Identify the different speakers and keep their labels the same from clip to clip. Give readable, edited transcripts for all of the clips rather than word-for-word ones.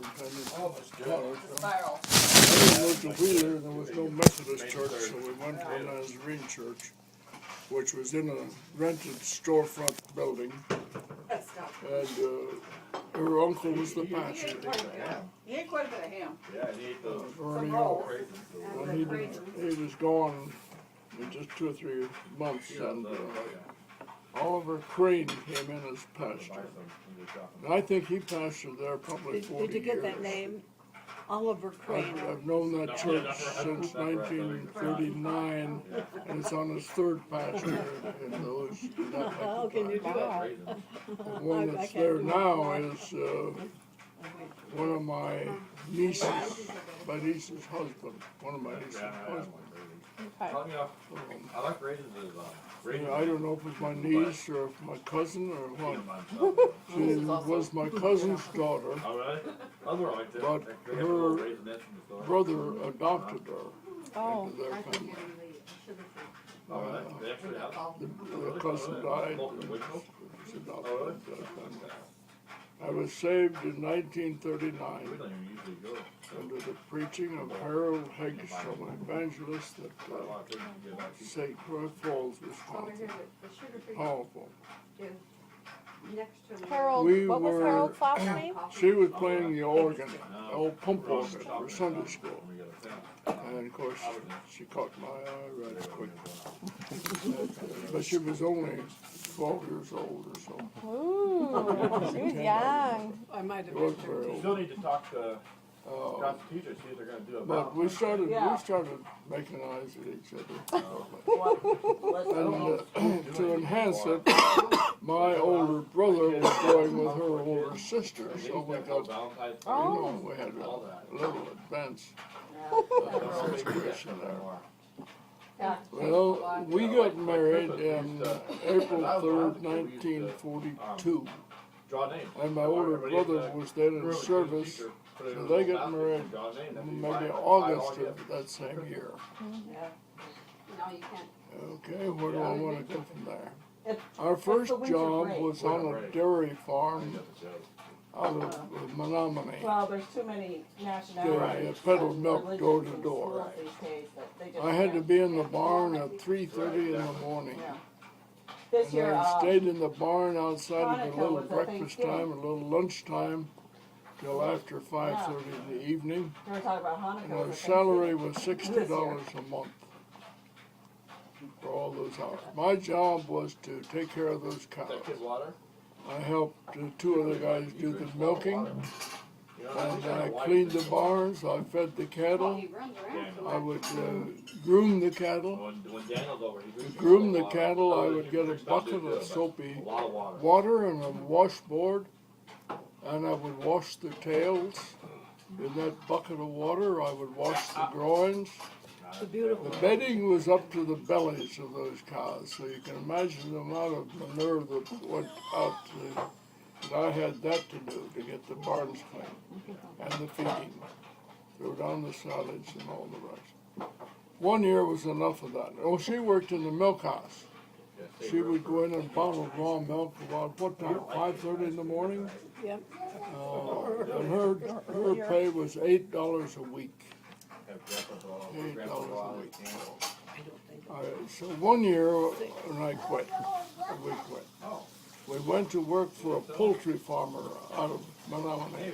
Speaker 1: Superintendent.
Speaker 2: Oh, that's good.
Speaker 3: Spiral.
Speaker 1: I moved to Wheeler, and there was no Methodist church, so we went to a Nazarene church, which was in a rented storefront building, and her uncle was the pastor.
Speaker 3: He ate quite a bit of ham.
Speaker 2: Yeah, and he ate those
Speaker 1: Ernie,
Speaker 3: rolls.
Speaker 2: crazy.
Speaker 1: and he was gone in just 2 or 3 months, and Oliver Crane came in as pastor. And I think he pastored there probably 40
Speaker 4: Did you get that
Speaker 1: years.
Speaker 4: name? Oliver Crane.
Speaker 1: I've known that church since 1939, and it's on its 3rd pastor in those.
Speaker 4: How can you do it?
Speaker 1: The one
Speaker 4: I
Speaker 1: that's
Speaker 4: can't
Speaker 1: there
Speaker 4: do it.
Speaker 1: now is one of my niece's husband, one of my niece's husbands.
Speaker 4: Okay.
Speaker 2: I like raisins as
Speaker 1: I don't know if it's my niece or if my cousin or what. She was my cousin's daughter.
Speaker 2: Oh, really? Those are like this.
Speaker 1: But
Speaker 2: They have little
Speaker 1: her
Speaker 2: raisinets in the store.
Speaker 1: brother adopted her
Speaker 4: Oh.
Speaker 1: into their family.
Speaker 2: Oh, really? They actually have.
Speaker 1: The cousin died.
Speaker 2: Local
Speaker 1: And
Speaker 2: Wicklow?
Speaker 1: she adopted their family. I was saved in 1939
Speaker 2: We don't even usually go.
Speaker 1: under the preaching of Harold Higgs, an evangelist at
Speaker 2: Quite a lot of things you get back to.
Speaker 1: St. Croix Falls, Wisconsin. Powerful.
Speaker 4: Harold,
Speaker 1: We
Speaker 4: what was
Speaker 1: were-
Speaker 4: Harold's last name?
Speaker 1: She was playing the organ, the old pump organ for Sunday school.
Speaker 2: We got a town.
Speaker 1: And of course, she caught my eye right quick. But she was only 12 years old or so.
Speaker 4: Ooh, she was young.
Speaker 3: I might have
Speaker 1: She was
Speaker 3: been
Speaker 1: very
Speaker 2: You
Speaker 1: old.
Speaker 2: still need to talk to
Speaker 1: Uh,
Speaker 2: the teachers, see if they're gonna do a
Speaker 1: But we started making eyes at each other. And to enhance it, my older brother was going with her older sister, so we got, we had a little advance situation there. Well, we got married in April 3rd, 1942,
Speaker 2: Draw names.
Speaker 1: and my older brother was then in service, so they got married in maybe August of that same year.
Speaker 3: No, you can't.
Speaker 1: Okay, where do I want to go from there? Our first job was on a dairy farm out of Menominee.
Speaker 5: Well, there's too many
Speaker 1: They
Speaker 5: nationalities.
Speaker 1: peddled milk
Speaker 5: religions
Speaker 1: door to
Speaker 5: in
Speaker 1: door.
Speaker 5: schools these days that they just
Speaker 1: I had to
Speaker 5: can't-
Speaker 1: be in the barn at 3:30 in the morning.
Speaker 5: Yeah. This
Speaker 1: And
Speaker 5: year,
Speaker 1: I stayed in the barn outside of a
Speaker 5: Hanukkah
Speaker 1: little
Speaker 5: was, I think,
Speaker 1: breakfast
Speaker 5: too.
Speaker 1: time, a little lunchtime, till after 5:30 in the evening.
Speaker 5: we were talking about Hanukkah.
Speaker 1: And our
Speaker 5: was a
Speaker 1: salary was $60 a month for all those hours. My job was to take care of those cows.
Speaker 2: That kid water?
Speaker 1: I helped 2 other guys do the milking,
Speaker 2: You know,
Speaker 1: and I cleaned the barns, I fed the cattle,
Speaker 3: He runs around so
Speaker 1: I
Speaker 3: much.
Speaker 1: would groom the cattle.
Speaker 2: When Daniel's over, he drinks a
Speaker 1: Groom
Speaker 2: lot
Speaker 1: the
Speaker 2: of water.
Speaker 1: cattle, I
Speaker 2: Otherwise,
Speaker 1: would
Speaker 2: he
Speaker 1: get a
Speaker 2: drinks
Speaker 1: bucket
Speaker 2: nothing
Speaker 1: of
Speaker 2: good,
Speaker 1: soapy
Speaker 2: but a lot of water.
Speaker 1: water and a washboard, and I would wash the tails. In that bucket of water, I would wash the groins.
Speaker 4: The beautiful.
Speaker 1: The bedding was up to the bellies of those cows, so you can imagine the amount of manure that went out. And I had that to do, to get the barns clean, and the feeding. Throw down the silage and all the rest. 1 year was enough of that. Oh, she worked in the milk house. She would go in and bottle raw milk about what time? 5:30 in the morning.
Speaker 4: Yep.
Speaker 1: And her pay was $8 a week. $8 a week. So 1 year, and I quit. We quit. We went to work for a poultry farmer out of Menominee.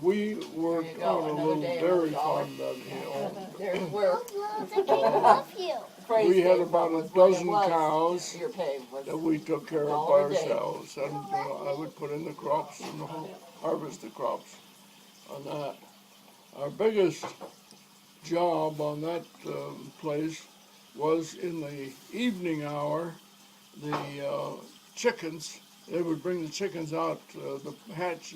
Speaker 1: We worked on a little dairy farm that he owned.
Speaker 5: There's where
Speaker 1: We had about a dozen cows
Speaker 5: your pay was.
Speaker 1: that we took care of by ourselves, and I would put in the crops and harvest the crops on that. Our biggest job on that place was in the evening hour. The chickens, they would bring the chickens out, the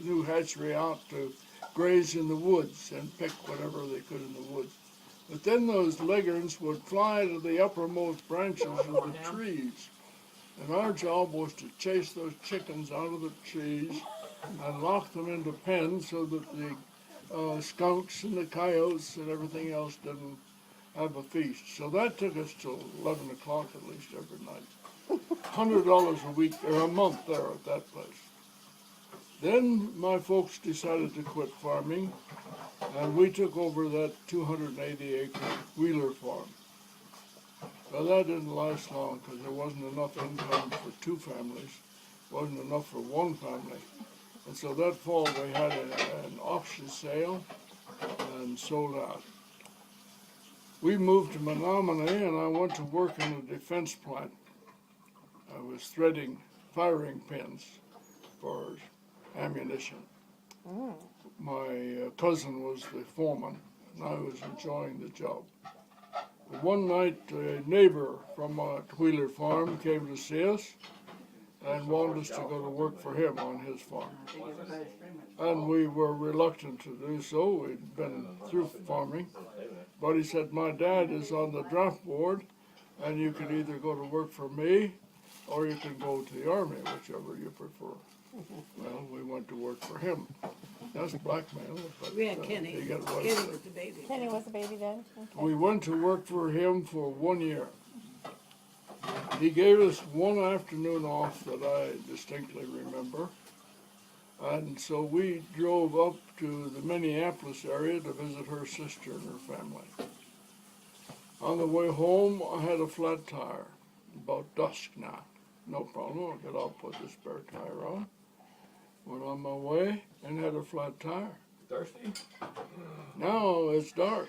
Speaker 1: new hatchery out to graze in the woods and pick whatever they could in the woods. But then those leghorns would fly to the uppermost branches of the trees. And our job was to chase those chickens out of the trees and lock them into pens so that the skunks and the coyotes and everything else didn't have a feast. So that took us till 11 o'clock at least every night. $100 a week or a month there at that place. Then my folks decided to quit farming, and we took over that 280-acre Wheeler farm. Well, that didn't last long because there wasn't enough income for two families, wasn't enough for one family. And so that fall we had an auction sale and sold out. We moved to Menominee and I went to work in a defense plant. I was threading firing pins for ammunition. My cousin was the foreman and I was enjoying the job. One night a neighbor from a Wheeler farm came to see us and wanted us to go to work for him on his farm. And we were reluctant to do so. We'd been through farming. But he said, my dad is on the draft board and you can either go to work for me or you can go to the army, whichever you prefer. Well, we went to work for him. That's blackmail. But,
Speaker 6: We had Kenny.
Speaker 1: he got
Speaker 6: Kenny
Speaker 1: arrested.
Speaker 6: was the baby.
Speaker 4: Kenny was a baby then? Okay.
Speaker 1: We went to work for him for 1 year. He gave us one afternoon off that I distinctly remember. And so we drove up to the Minneapolis area to visit her sister and her family. On the way home, I had a flat tire, about dusk now. No problem, I could all put the spare tire on. Went on my way and had a flat tire.
Speaker 2: Thirsty?
Speaker 1: Now it's dark.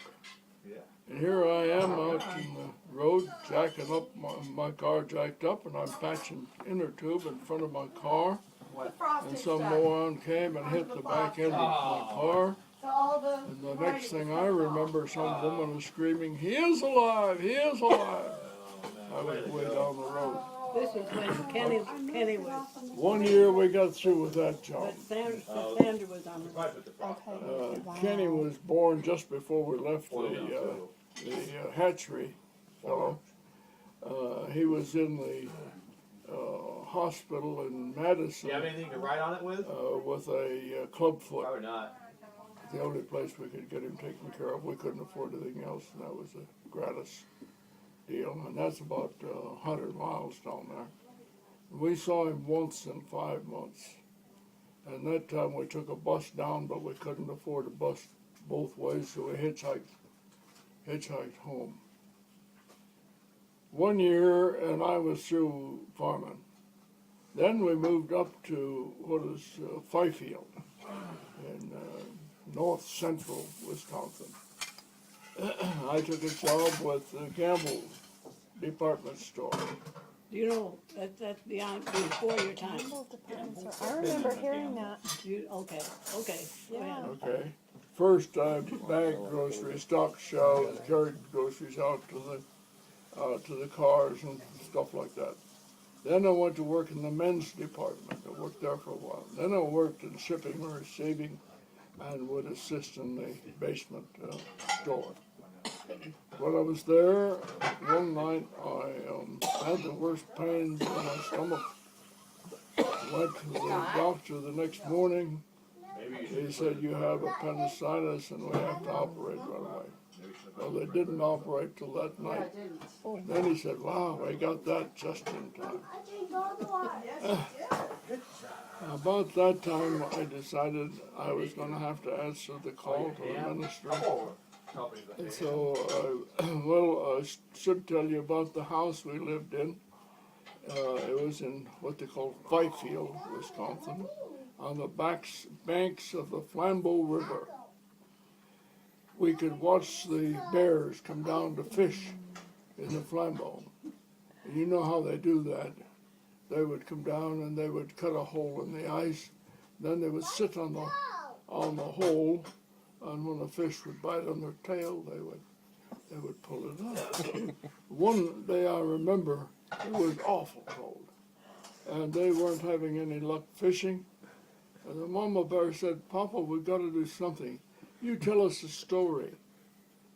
Speaker 2: Yeah.
Speaker 1: And here I am out in the road, jacking up, my car jacked up, and I'm patching inner tube in front of my car. And some moron came and hit the back end of my car. And the next thing I remember, some woman is screaming, he is alive, he is alive. I was way down the road.
Speaker 6: This was when Kenny was,
Speaker 1: 1 year we got through with that job.
Speaker 6: but Sandra was on the
Speaker 2: Probably put the frost on.
Speaker 4: Okay. Wow.
Speaker 1: Kenny was born just before we left the hatchery fellow. He was in the hospital in
Speaker 2: Do you have
Speaker 1: Madison
Speaker 2: anything to write on it with?
Speaker 1: with a club foot.
Speaker 2: Probably not.
Speaker 1: The only place we could get him taken care of. We couldn't afford anything else, and that was a gratis deal. And that's about 100 miles down there. We saw him once in 5 months. And that time we took a bus down, but we couldn't afford a bus both ways, so we hitchhiked home. 1 year, and I was through farming. Then we moved up to what is Fifield in north central Wisconsin. I took a job with the Campbell department store.
Speaker 6: You know, that's beyond, before your time.
Speaker 4: I remember hearing that.
Speaker 6: Okay, go ahead.
Speaker 1: Okay. First, I bagged groceries, stocked shelves, carried groceries out to the cars and stuff like that. Then I went to work in the men's department. I worked there for a while. Then I worked in shipping and receiving and would assist in the basement store. When I was there, one night I had the worst pains in my stomach. Went to the doctor the next morning.
Speaker 2: Maybe you should.
Speaker 1: He said, you have appendicitis and we have to operate right away. Well, they didn't operate till that night. Then he said, wow, I got that just in time. About that time, I decided I was going to have to answer the call to the ministry. And so, I should tell you about the house we lived in. It was in what they call Fifield, Wisconsin, on the banks of the Flambeau River. We could watch the bears come down to fish in the Flambeau. And you know how they do that. They would come down and they would cut a hole in the ice. Then they would sit on the hole, and when the fish would bite on their tail, they would pull it up. One day I remember it was awful cold, and they weren't having any luck fishing. And the mama bear said, "Papa, we've got to do something. You tell us a story."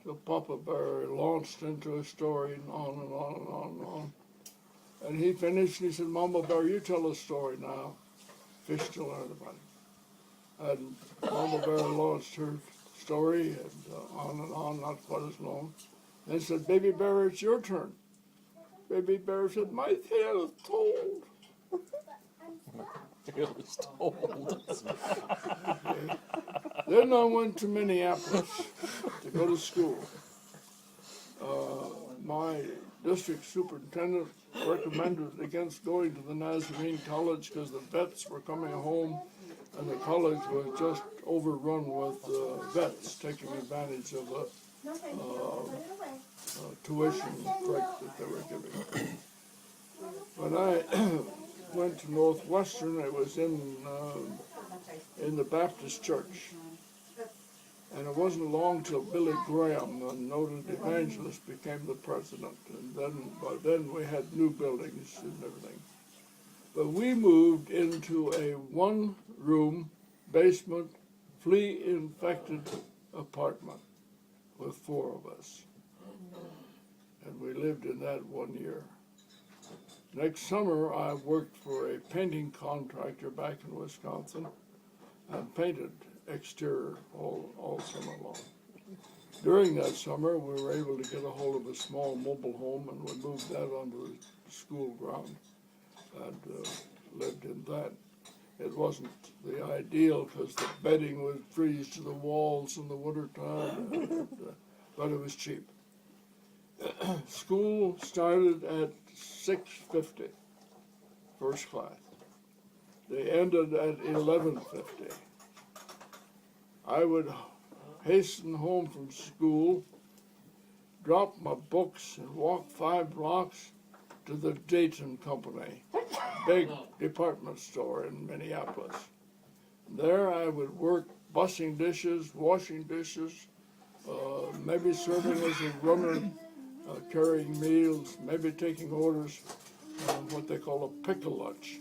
Speaker 1: So Papa Bear launched into a story and on and on and on and on. And he finished and he said, "Mama Bear, you tell a story now." Fish still heard about it. And Mama Bear launched her story and on, not quite as long. And said, "Baby Bear, it's your turn." Baby Bear said, "My tale is told."
Speaker 7: tale is told.
Speaker 1: Then I went to Minneapolis to go to school. My district superintendent recommended against going to the Nazarene College because the vets were coming home and the college was just overrun with vets taking advantage of the tuition break that they were giving. When I went to Northwestern, it was in the Baptist church. And it wasn't long till Billy Graham, a noted evangelist, became the president. And then, by then we had new buildings and everything. But we moved into a one-room, basement, flea-infected apartment with 4 of us. And we lived in that 1 year. Next summer, I worked for a painting contractor back in Wisconsin and painted exterior all summer long. During that summer, we were able to get a hold of a small mobile home, and we moved that onto the school ground and lived in that. It wasn't the ideal because the bedding would freeze to the walls in the wintertime, but it was cheap. School started at 6:50, first class. They ended at 11:50. I would hasten home from school, drop my books, and walk 5 blocks to the Dayton Company, big department store in Minneapolis. There I would work bussing dishes, washing dishes, maybe serving as a runner, carrying meals, maybe taking orders, what they call a pickle lunch.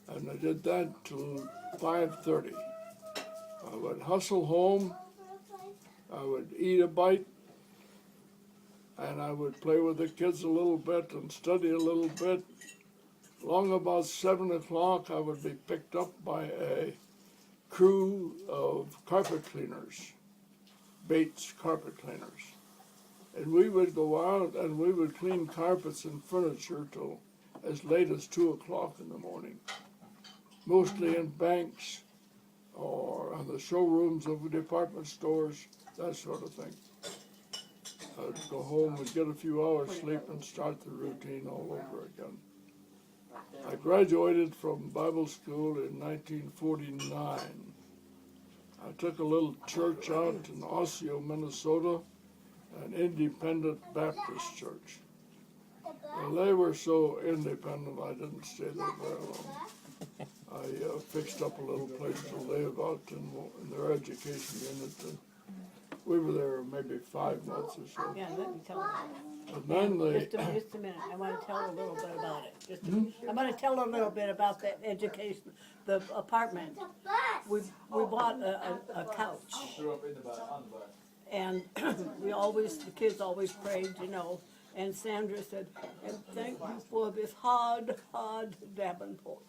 Speaker 1: And I did that till 5:30. I would hustle home, I would eat a bite, and I would play with the kids a little bit and study a little bit. Long about 7 o'clock, I would be picked up by a crew of carpet cleaners, Bates carpet cleaners. And we would go out and we would clean carpets and furniture till as late as 2 o'clock in the morning, mostly in banks or on the showrooms of department stores, that sort of thing. I'd go home and get a few hours sleep and start the routine all over again. I graduated from Bible school in 1949. I took a little church out in Osseo, Minnesota, an independent Baptist church. Well, they were so independent I didn't stay there very long. I fixed up a little place to live out in their education unit. And we were there maybe 5 months or so.
Speaker 6: Yeah, let me tell you.
Speaker 1: And then
Speaker 6: Just a minute, I want to tell a little bit about it. I want to tell a little bit about the education, the apartment. We bought a couch. And the kids always prayed, and Sandra said, and thank you for this hard Davenport.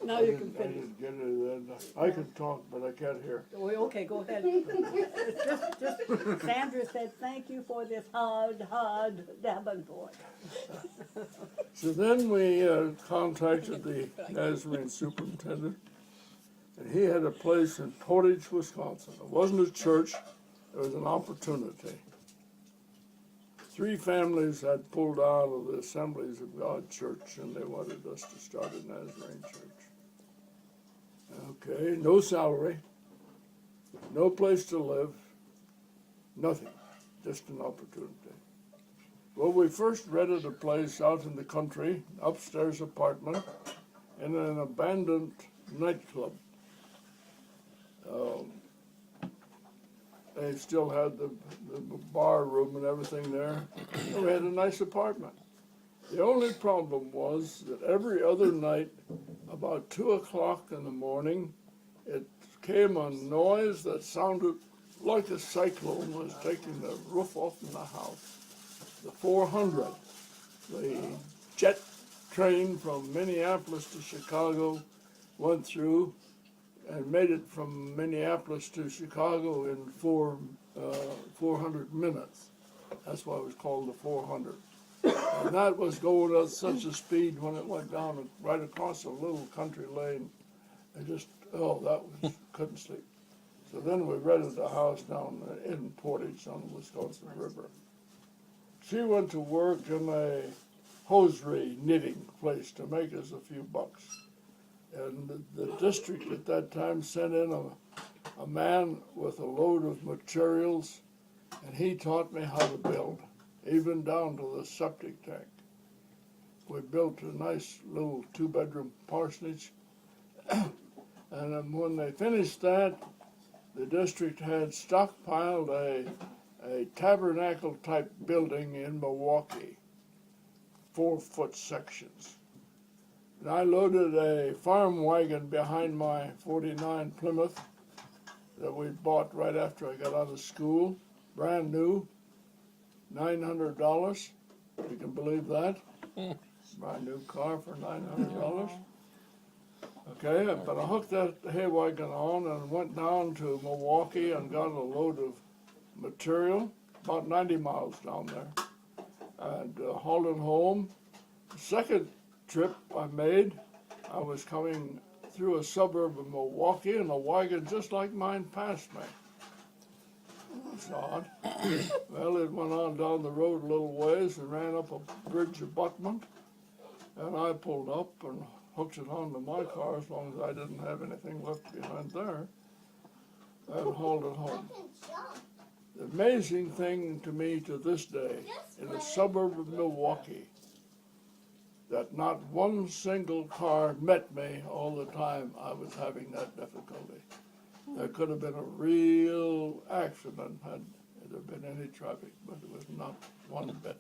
Speaker 6: Now you can
Speaker 1: I
Speaker 6: finish.
Speaker 1: didn't get it then. I can talk, but I can't hear.
Speaker 6: Okay, go ahead. Just Sandra said, thank you for this hard Davenport.
Speaker 1: So then we contacted the Nazarene superintendent, and he had a place in Portage, Wisconsin. It wasn't a church, it was an opportunity. 3 families had pulled out of the Assemblies of God church, and they wanted us to start a Nazarene church. Okay, no salary, no place to live, nothing, just an opportunity. Well, we first rented a place out in the country, upstairs apartment, in an abandoned nightclub. They still had the bar room and everything there. We had a nice apartment. The only problem was that every other night, about 2 o'clock in the morning, it came a noise that sounded like a cyclone was taking the roof off in the house. The 400, the jet train from Minneapolis to Chicago, went through and made it from Minneapolis to Chicago in 400 minutes. That's why it was called the 400. And that was going at such a speed when it went down right across a little country lane. And just, couldn't sleep. So then we rented a house down in Portage on the Wisconsin River. She went to work in a hosiery knitting place to make us a few bucks. And the district at that time sent in a man with a load of materials, and he taught me how to build, even down to the septic tank. We built a nice little 2-bedroom parsonage, and then when they finished that, the district had stockpiled a tabernacle-type building in Milwaukee, 4-foot sections. And I loaded a farm wagon behind my 49 Plymouth that we bought right after I got out of school, brand new, $900. You can believe that? Brand new car for $900. Okay, but I hooked that hay wagon on and went down to Milwaukee and got a load of material, about 90 miles down there, and hauled it home. The second trip I made, I was coming through a suburb of Milwaukee, and a wagon just like mine passed me. That's odd. Well, it went on down the road a little ways and ran up a bridge abutment, and I pulled up and hooked it onto my car as long as I didn't have anything left behind there, and hauled it home. The amazing thing to me to this day, in a suburb of Milwaukee, that not one single car met me all the time I was having that difficulty. There could have been a real accident had there been any traffic, but it was not one bit.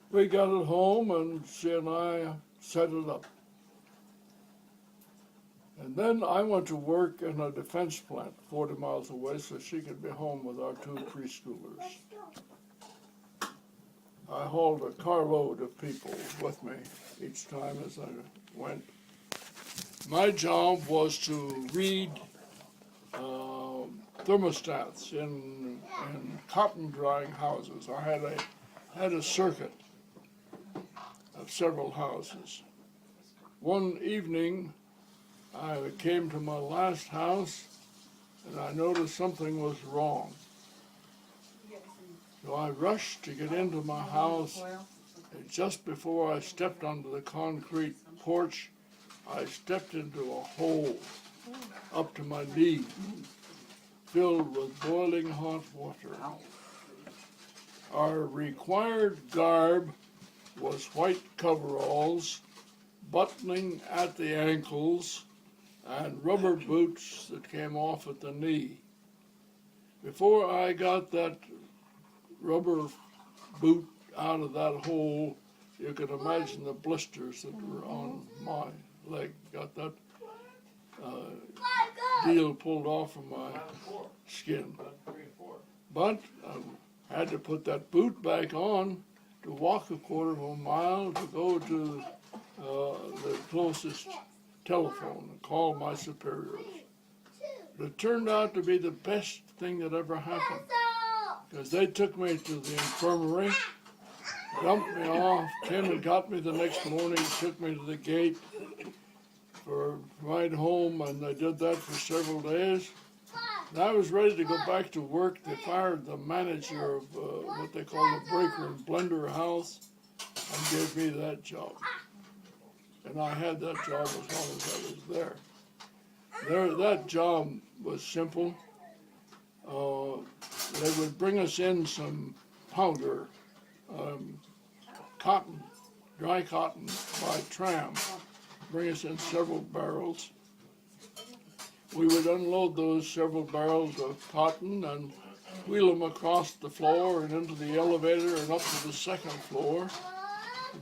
Speaker 1: We got it home, and she and I set it up. And then I went to work in a defense plant 40 miles away so she could be home with our 2 preschoolers. I hauled a carload of people with me each time as I went. My job was to read thermostats in cotton drying houses. I had a circuit of several houses. One evening, I came to my last house, and I noticed something was wrong. So I rushed to get into my house, and just before I stepped onto the concrete porch, I stepped into a hole up to my knee, filled with boiling hot water. Our required garb was white coveralls, buttoning at the ankles, and rubber boots that came off at the knee. Before I got that rubber boot out of that hole, you can imagine the blisters that were on my leg. Got that deal pulled off of my skin. But I had to put that boot back on to walk a quarter of a mile to go to the closest telephone and call my superiors. But it turned out to be the best thing that ever happened, because they took me to the infirmary, dumped me off, came and got me the next morning, took me to the gate for a ride home, and they did that for several days. And I was ready to go back to work. They fired the manager of what they call the breaker and blender house and gave me that job. And I had that job as long as I was there. That job was simple. They would bring us in some powder, cotton, dry cotton by tram, bring us in several barrels. We would unload those several barrels of cotton and wheel them across the floor and into the elevator and up to the second floor,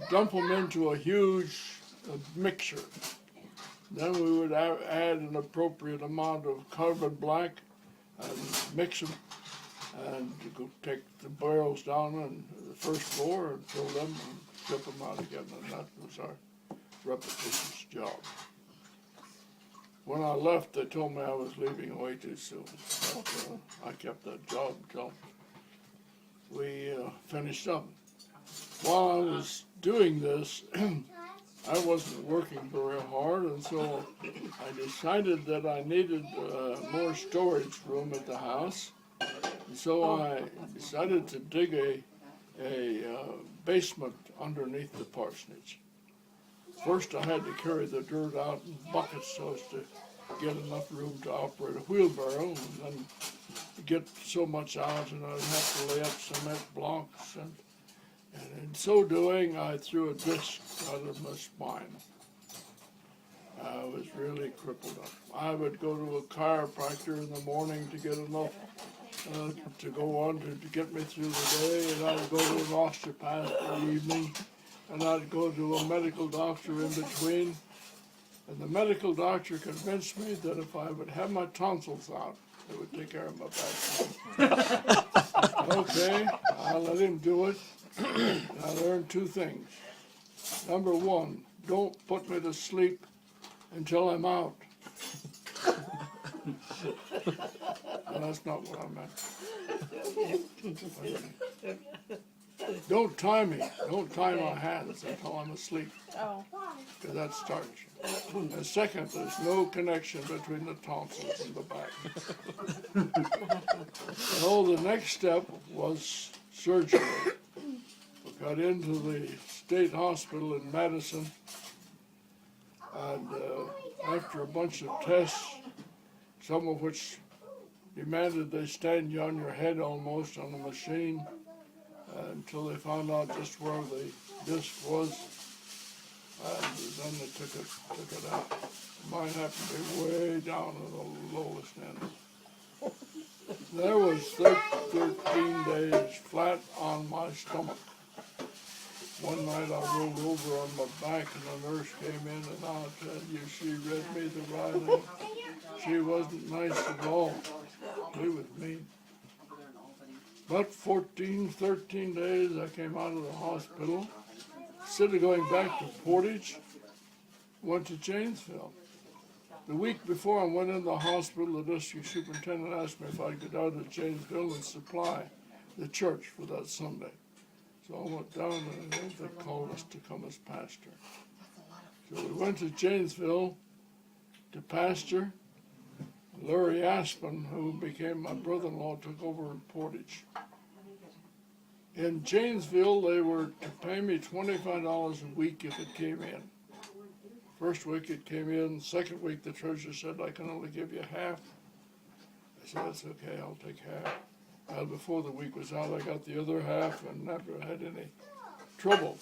Speaker 1: dump them into a huge mixer. Then we would add an appropriate amount of carbon black and mix them, and go take the barrels down on the first floor and fill them and ship them out again, and that was our repetitious job. When I left, they told me I was leaving way too soon, but I kept that job until we finished up. while I was doing this, I wasn't working very hard, and so I decided that I needed more storage room at the house. And so I decided to dig a basement underneath the parsonage. First, I had to carry the dirt out in buckets so as to get enough room to operate a wheelbarrow, and then to get so much out, and I'd have to lay up cement blocks, and in so doing, I threw a disc out of my spine. I was really crippled up. I would go to a chiropractor in the morning to get enough to go on to get me through the day, and I'd go to an osteopath in the evening, and I'd go to a medical doctor in between. And the medical doctor convinced me that if I would have my tonsils out, it would take care of my back pain. Okay, I let him do it. I learned two things. Number one, don't put me to sleep until I'm out. And that's not what I meant. Don't tie me. Don't tie my hands until I'm asleep,
Speaker 4: Oh,
Speaker 1: because that starts you. And second, there's no connection between the tonsils and the back. So the next step was surgery. We got into the state hospital in Madison, and after a bunch of tests, some of which demanded they stand you on your head almost on the machine until they found out just where the disc was, and then they took it out. Mine happened to be way down at the lowest end. There was 13 days flat on my stomach. One night I rolled over on my back, and a nurse came in, and I'll tell you, she read me the writing. She wasn't nice at all. She was mean. About 13 days I came out of the hospital. Instead of going back to Portage, went to Janesville. The week before I went in the hospital, the district superintendent asked me if I'd go down to Janesville and supply the church for that Sunday. So I went down, and they called us to come as pastor. So we went to Janesville to pastor. Larry Aspen, who became my brother-in-law, took over in Portage. In Janesville, they were to pay me $25 a week if it came in. First week it came in. Second week the treasurer said, I can only give you half. I said, that's okay, I'll take half. Before the week was out, I got the other half and never had any trouble.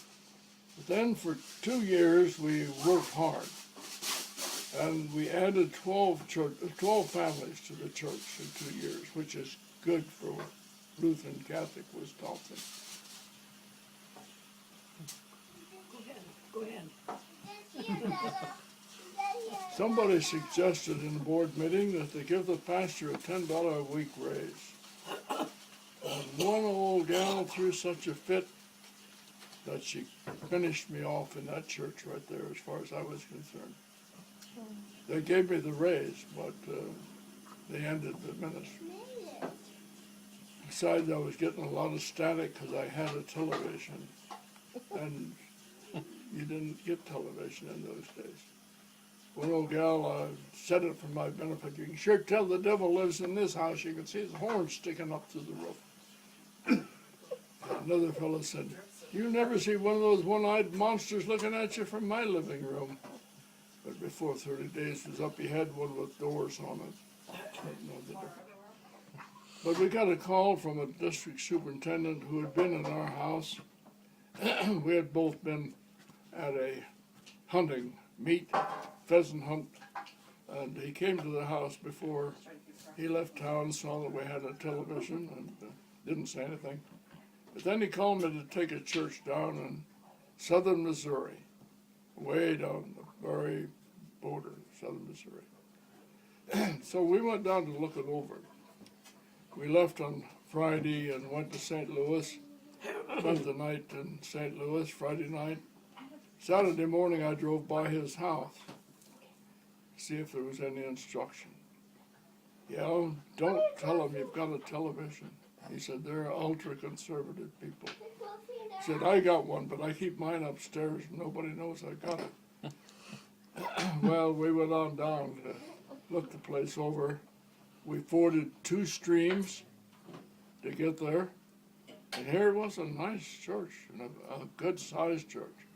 Speaker 1: But then for 2 years, we worked hard. And we added 12 families to the church in 2 years, which is good for Lutheran Catholic Wisconsin.
Speaker 6: Go ahead.
Speaker 1: Somebody suggested in the board meeting that they give the pastor a $10 a week raise. And one old gal threw such a fit that she finished me off in that church right there as far as I was concerned. They gave me the raise, but they ended the ministry. Besides, I was getting a lot of static because I had a television, and you didn't get television in those days. One old gal said it for my benefit. You can sure tell the devil lives in this house. You can see his horns sticking up through the roof. Another fellow said, you never see one of those one-eyed monsters looking at you from my living room. But before 30 days was up, he had one with doors on it. But we got a call from a district superintendent who had been in our house. We had both been at a hunting meet, pheasant hunt, and he came to the house before he left town, saw that we had a television, and didn't say anything. But then he called me to take a church down in southern Missouri, way down the very border of southern Missouri. So we went down to look it over. We left on Friday and went to St. Louis, spent the night in St. Louis, Friday night. Saturday morning I drove by his house to see if there was any instruction. You know, don't tell him you've got a television. He said, they're ultra-conservative people. He said, I got one, but I keep mine upstairs and nobody knows I got it. Well, we went on down to look the place over. We forded 2 streams to get there. And here was a nice church, and a good-sized church.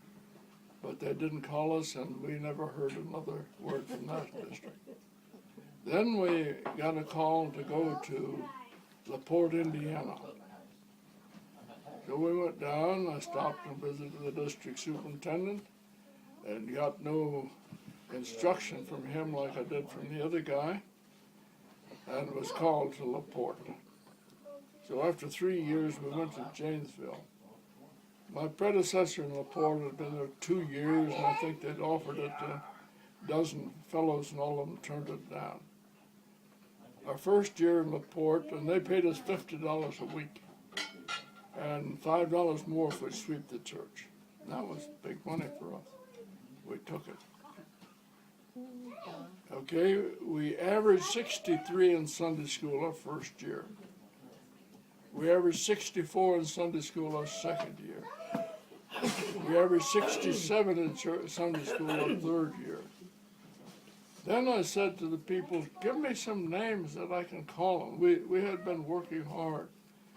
Speaker 1: But they didn't call us, and we never heard another word from that district. Then we got a call to go to LaPorte, Indiana. So we went down, I stopped and visited the district superintendent, and got no instruction from him like I did from the other guy, and was called to LaPorte. So after 3 years, we went to Janesville. My predecessor in LaPorte had been there 2 years, and I think they'd offered it to a dozen fellows, and all of them turned it down. Our first year in LaPorte, and they paid us $50 a week, and $5 more if we sweep the church. That was big money for us. We took it. Okay, we averaged 63 in Sunday school our first year. We averaged 64 in Sunday school our second year. We averaged 67 in Sunday school our third year. Then I said to the people, give me some names that I can call them. We had been working hard,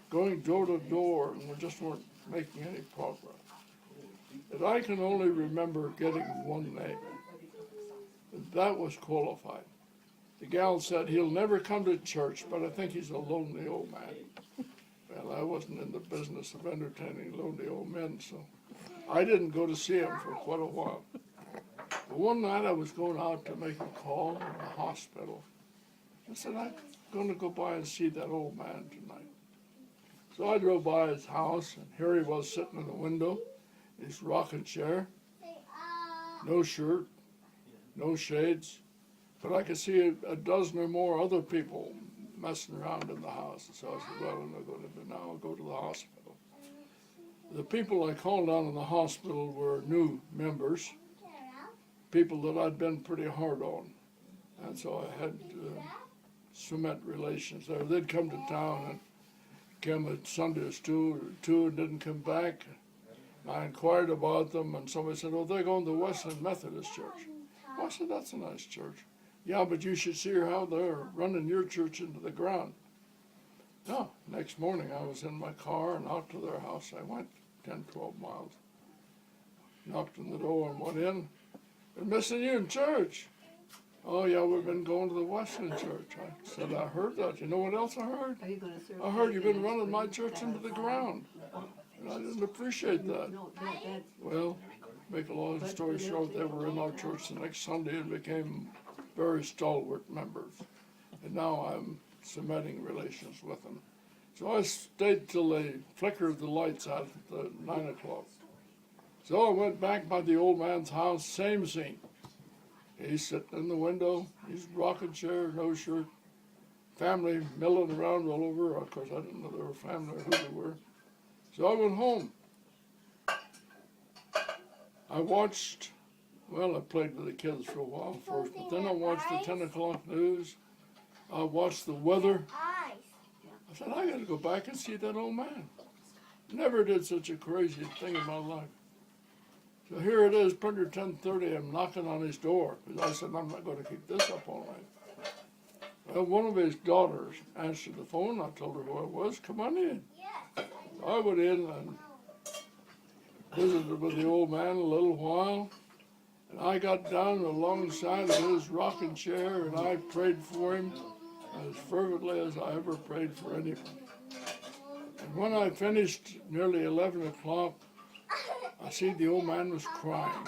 Speaker 1: going door to door, and we just weren't making any progress. And I can only remember getting one name. And that was qualified. The gal said, he'll never come to church, but I think he's a lonely old man. Well, I wasn't in the business of entertaining lonely old men, so I didn't go to see him for quite a while. But one night I was going out to make a call in the hospital. I said, I'm going to go by and see that old man tonight. So I drove by his house, and here he was sitting in the window, in his rocking chair, no shirt, no shades, but I could see a dozen or more other people messing around in the house. So I said, well, I'm not going to do now, I'll go to the hospital. The people I called on in the hospital were new members, people that I'd been pretty hard on. And so I had cement relations there. They'd come to town and came at Sundays two and didn't come back. I inquired about them, and somebody said, oh, they're going to the Wesleyan Methodist Church. Well, I said, that's a nice church. Yeah, but you should see how they're running your church into the ground. No, next morning I was in my car and out to their house. I went 10, 12 miles. Knocked on the door and went in. They're missing you in church. Oh, yeah, we've been going to the Wesleyan Church. I said, I heard that. You know what else I heard? I heard you've been running my church into the ground. And I didn't appreciate that. Well, make a long story short, they were in our church the next Sunday and became very stalwart members. And now I'm cementing relations with them. So I stayed till they flickered the lights out at 9 o'clock. So I went back by the old man's house, same scene. He's sitting in the window, he's rocking chair, no shirt, family milling around all over. Of course, I didn't know they were family or who they were. So I went home. I watched, well, I played with the kids for a while first, but then I watched the 10 o'clock news. I watched the weather. I said, I got to go back and see that old man. Never did such a crazy thing in my life. So here it is, printer 10:30, I'm knocking on his door, because I said, I'm not going to keep this up all night. Well, one of his daughters answered the phone. I told her who I was. Come on in. So I went in and visited with the old man a little while. And I got down alongside of his rocking chair and I prayed for him as fervently as I ever prayed for anybody. And when I finished nearly 11 o'clock, I see the old man was crying.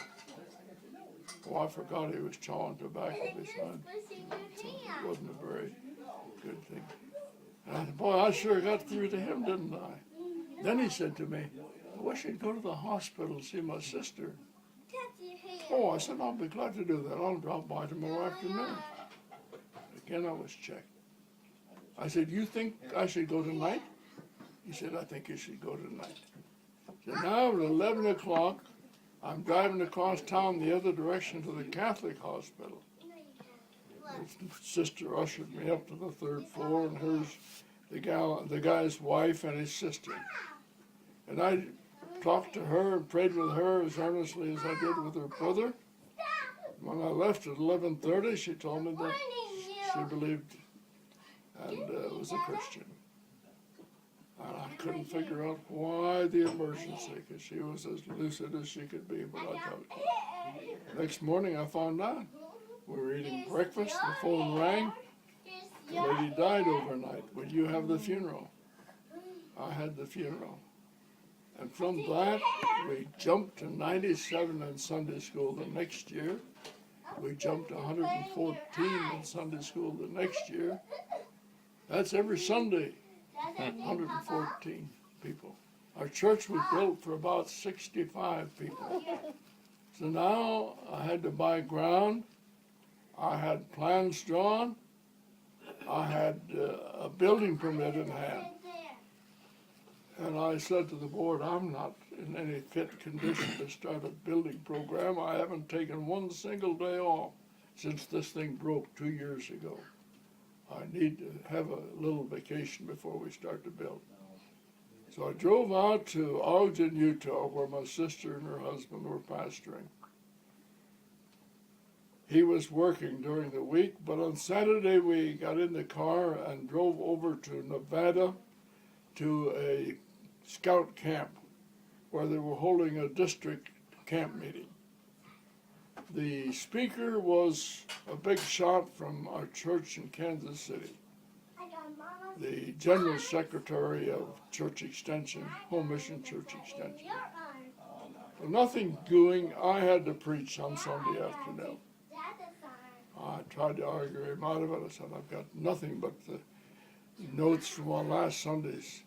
Speaker 1: Oh, I forgot he was chawing tobacco beside. So it wasn't a very good thing. And I said, boy, I sure got through to him, didn't I? Then he said to me, I wish you'd go to the hospital and see my sister. Oh, I said, I'll be glad to do that. I'll drop by tomorrow afternoon. Again, I was checked. I said, you think I should go tonight? He said, I think you should go tonight. So now at 11 o'clock, I'm driving across town the other direction to the Catholic hospital. His sister ushered me up to the third floor, and here's the guy's wife and his sister. And I talked to her and prayed with her as earnestly as I did with her brother. When I left at 11:30, she told me that she believed and was a Christian. And I couldn't figure out why the emergency, because she was as lucid as she could be, but I told her. Next morning I found out. We were eating breakfast, the phone rang. The lady died overnight. Would you have the funeral? I had the funeral. And from that, we jumped to 97 in Sunday school the next year. We jumped to 114 in Sunday school the next year. That's every Sunday, 114 people. Our church was built for about 65 people. So now I had to buy ground. I had plans drawn. I had a building permit in hand. And I said to the board, I'm not in any fit condition to start a building program. I haven't taken one single day off since this thing broke 2 years ago. I need to have a little vacation before we start to build. So I drove out to Ogden, Utah, where my sister and her husband were pastoring. He was working during the week, but on Saturday we got in the car and drove over to Nevada to a scout camp where they were holding a district camp meeting. The speaker was a big shot from our church in Kansas City, the General Secretary of Church Extension, Home Mission Church Extension. Well, nothing doing, I had to preach on Sunday afternoon. I tried to argue him out of it. I said, I've got nothing but the notes from our last Sunday's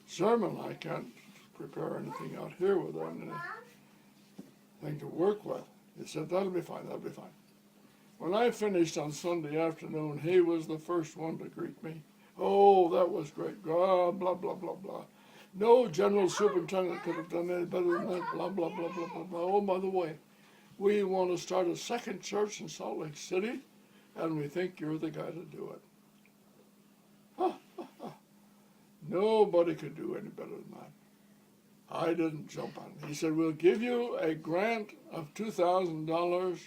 Speaker 1: sermon. I can't prepare anything out here without anything to work with. He said, that'll be fine, that'll be fine. When I finished on Sunday afternoon, he was the first one to greet me. Oh, that was great. Blah, blah, blah, blah, blah. No general superintendent could have done any better than that. Blah, blah, blah, blah, blah, blah. Oh, by the way, we want to start a second church in Salt Lake City, and we think you're the guy to do it. Nobody could do any better than that. I didn't jump on it. He said, we'll give you a grant of $2,000,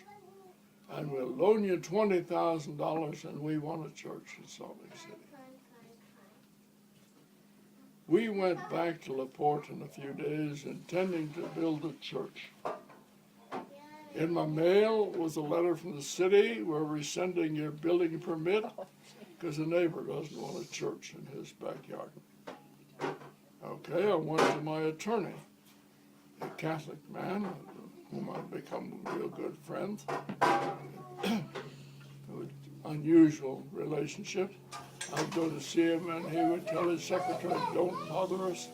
Speaker 1: and we'll loan you $20,000, and we want a church in Salt Lake City. We went back to LaPorte in a few days, intending to build a church. In my mail was a letter from the city, we're rescinding your building permit because the neighbor doesn't want a church in his backyard. Okay, I went to my attorney, a Catholic man whom I've become real good friends. Unusual relationship. I'd go to see him and he would tell his secretary, don't bother us,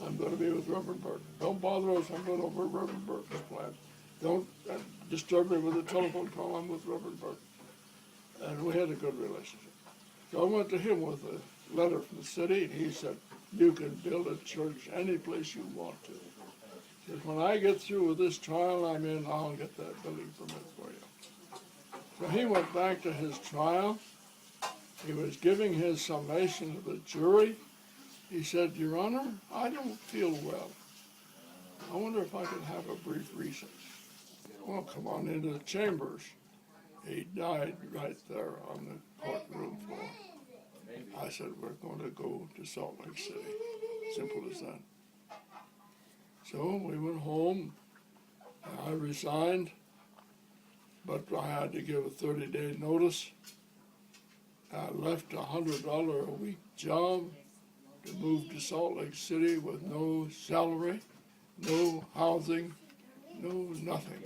Speaker 1: I'm going to be with Reverend Burke. Don't bother us, I'm going over Reverend Burke's plan. Don't disturb me with a telephone call, I'm with Reverend Burke. And we had a good relationship. So I went to him with a letter from the city, and he said, you can build a church any place you want to. He said, when I get through with this trial I'm in, I'll get that building permit for you. So he went back to his trial. He was giving his summation to the jury. He said, Your Honor, I don't feel well. I wonder if I could have a brief recess. Well, come on into the chambers. He died right there on the courtroom floor. I said, we're going to go to Salt Lake City. Simple as that. So we went home. I resigned, but I had to give a 30-day notice. I left a $100 a week job to move to Salt Lake City with no salary, no housing, no nothing,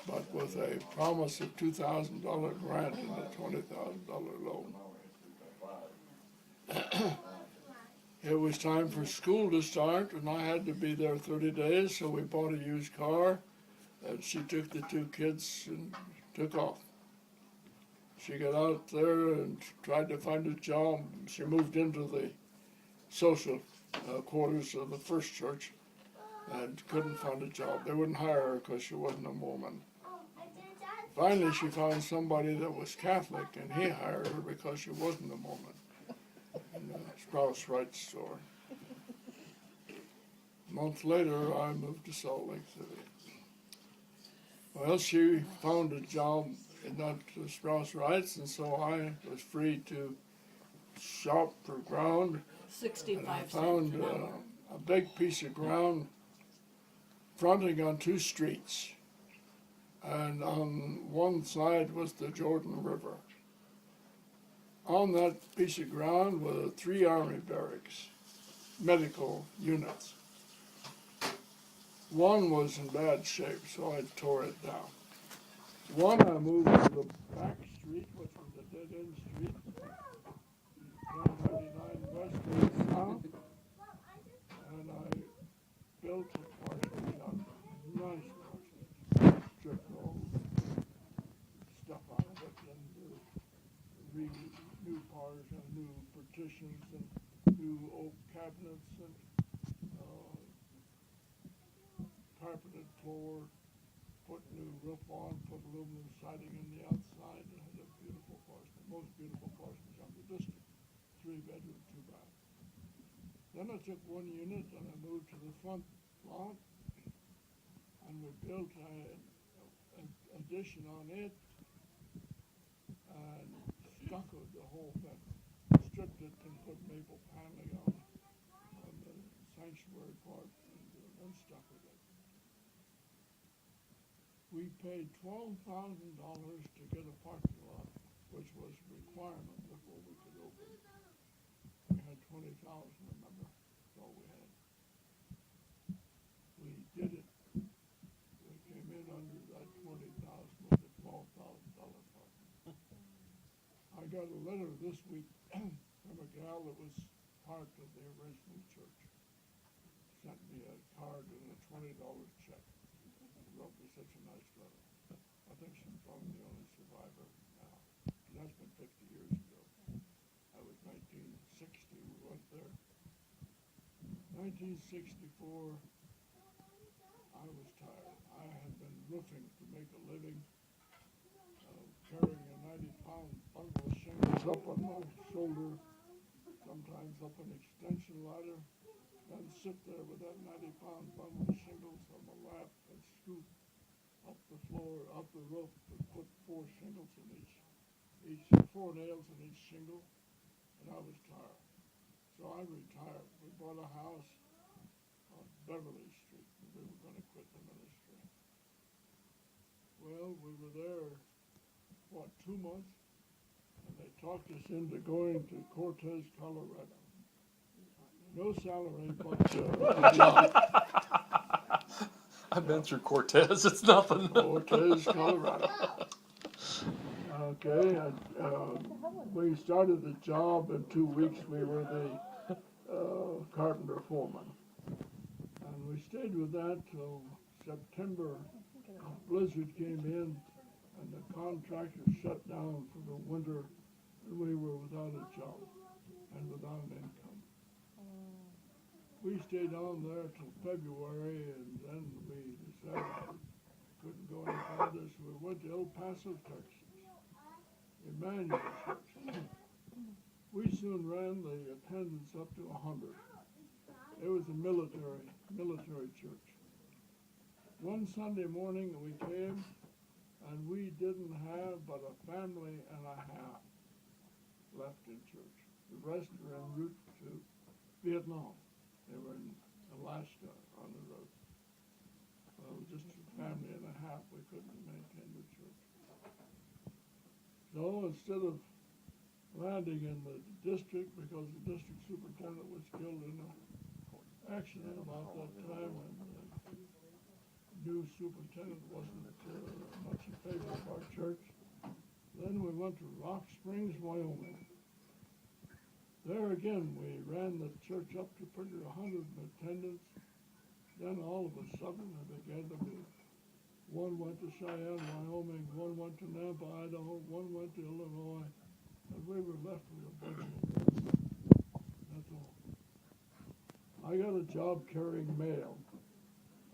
Speaker 1: but with a promise of $2,000 grant and a $20,000 loan. It was time for school to start, and I had to be there 30 days, so we bought a used car, and she took the two kids and took off. She got out there and tried to find a job. She moved into the social quarters of the first church and couldn't find a job. They wouldn't hire her because she wasn't a Mormon. Finally, she found somebody that was Catholic, and he hired her because she wasn't a Mormon. And Sprouse Wright's store. A month later, I moved to Salt Lake City. Well, she found a job in that Sprouse Wright's, and so I was free to shop for ground. And I
Speaker 6: 65
Speaker 1: found
Speaker 6: cents an hour.
Speaker 1: a big piece of ground fronting on two streets. And on one side was the Jordan River. On that piece of ground were 3 army barracks, medical units. One was in bad shape, so I tore it down. One I moved to the back street, which was a dead-end street, 1099 west and south, and I built a parsonage out there. Nice parsonage. Stripped all stuff out of it and new parts and new partitions and new oak cabinets and carpeted floor, put new roof on, put aluminum siding in the outside, and had a beautiful parsonage, most beautiful parsonage on the district. 3-bedroom, 2-bath. Then I took one unit and I moved to the front lot, and we built an addition on it and stuccoed the whole thing. Stripped it and put maple paneling on the sanctuary part and stuccoed it. We paid $12,000 to get a parking lot, which was a requirement before we could open. We had 20,000, remember? That's all we had. We did it. We came in under that 20,000 with a $12,000 parking. I got a letter this week from a gal that was part of the original church. Sent me a card and a $20 check. Wrote me such a nice letter. I think she's probably the only survivor now. That's been 50 years ago. That was 1960. We went there. 1964. I was tired. I had been roofing to make a living, carrying a 90-pound bundle of shingles up on my shoulder, sometimes up an extension ladder. Then sit there with that 90-pound bundle of shingles on my lap and scoop up the floor, up the roof, and put 4 shingles in each 4 nails in each shingle, and I was tired. So I retired. We bought a house on Beverly Street, and we were going to quit the ministry. Well, we were there, 2 months, and they talked us into going to Cortez, Colorado. No salary, but a job.
Speaker 2: I've been through Cortez, it's nothing.
Speaker 1: Cortez, Colorado. Okay, we started the job. In 2 weeks we were the carpenter foreman. And we stayed with that till September. A blizzard came in and the contractor shut down for the winter, and we were without a job and without an income. We stayed on there till February, and then we decided we couldn't go any farther, so we went to El Paso, Texas, Emmanuel Church. We soon ran the attendance up to 100. It was a military church. One Sunday morning we came, and we didn't have but a family and a half left in church. The rest were en route to Vietnam. They were in Alaska on the road. Well, just a family and a half, we couldn't maintain the church. So instead of landing in the district, because the district superintendent was killed in an accident about that time, and the new superintendent wasn't much in favor of our church, then we went to Rock Springs, Wyoming. There again, we ran the church up to pretty 100 in attendance. Then all of a sudden, it began to be. One went to Cheyenne, Wyoming, one went to Nampa, Idaho, one went to Illinois, and we were left with a bunch of them. That's all. I got a job carrying mail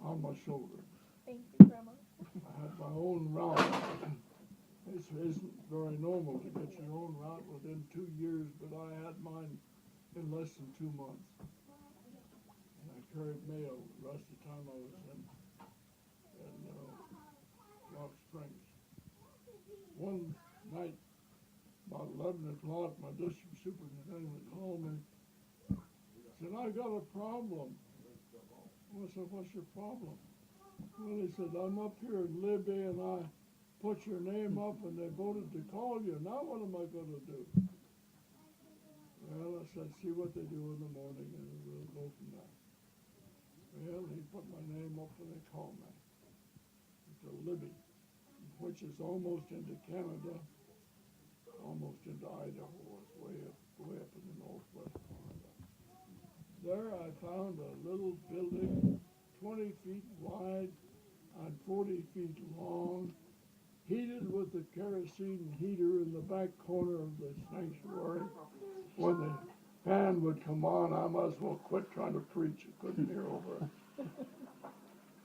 Speaker 1: on my shoulder.
Speaker 4: Thank you, Grandma.
Speaker 1: I had my own route. It isn't very normal to get your own route within 2 years, but I had mine in less than 2 months. And I carried mail the rest of the time I was in Rock Springs. One night, about 11 o'clock, my district superintendent called me. Said, I got a problem. I said, what's your problem? Well, he said, I'm up here in Libby and I put your name up and they voted to call you. Now what am I going to do? Well, I said, see what they do in the morning and we'll go from there. Well, he put my name up and they called me. To Libby, which is almost into Canada, almost into Idaho. It's way up in the northwest Canada. There I found a little building 20 feet wide and 40 feet long, heated with a kerosene heater in the back corner of the sanctuary. When the fan would come on, I might as well quit trying to preach. I couldn't hear over it.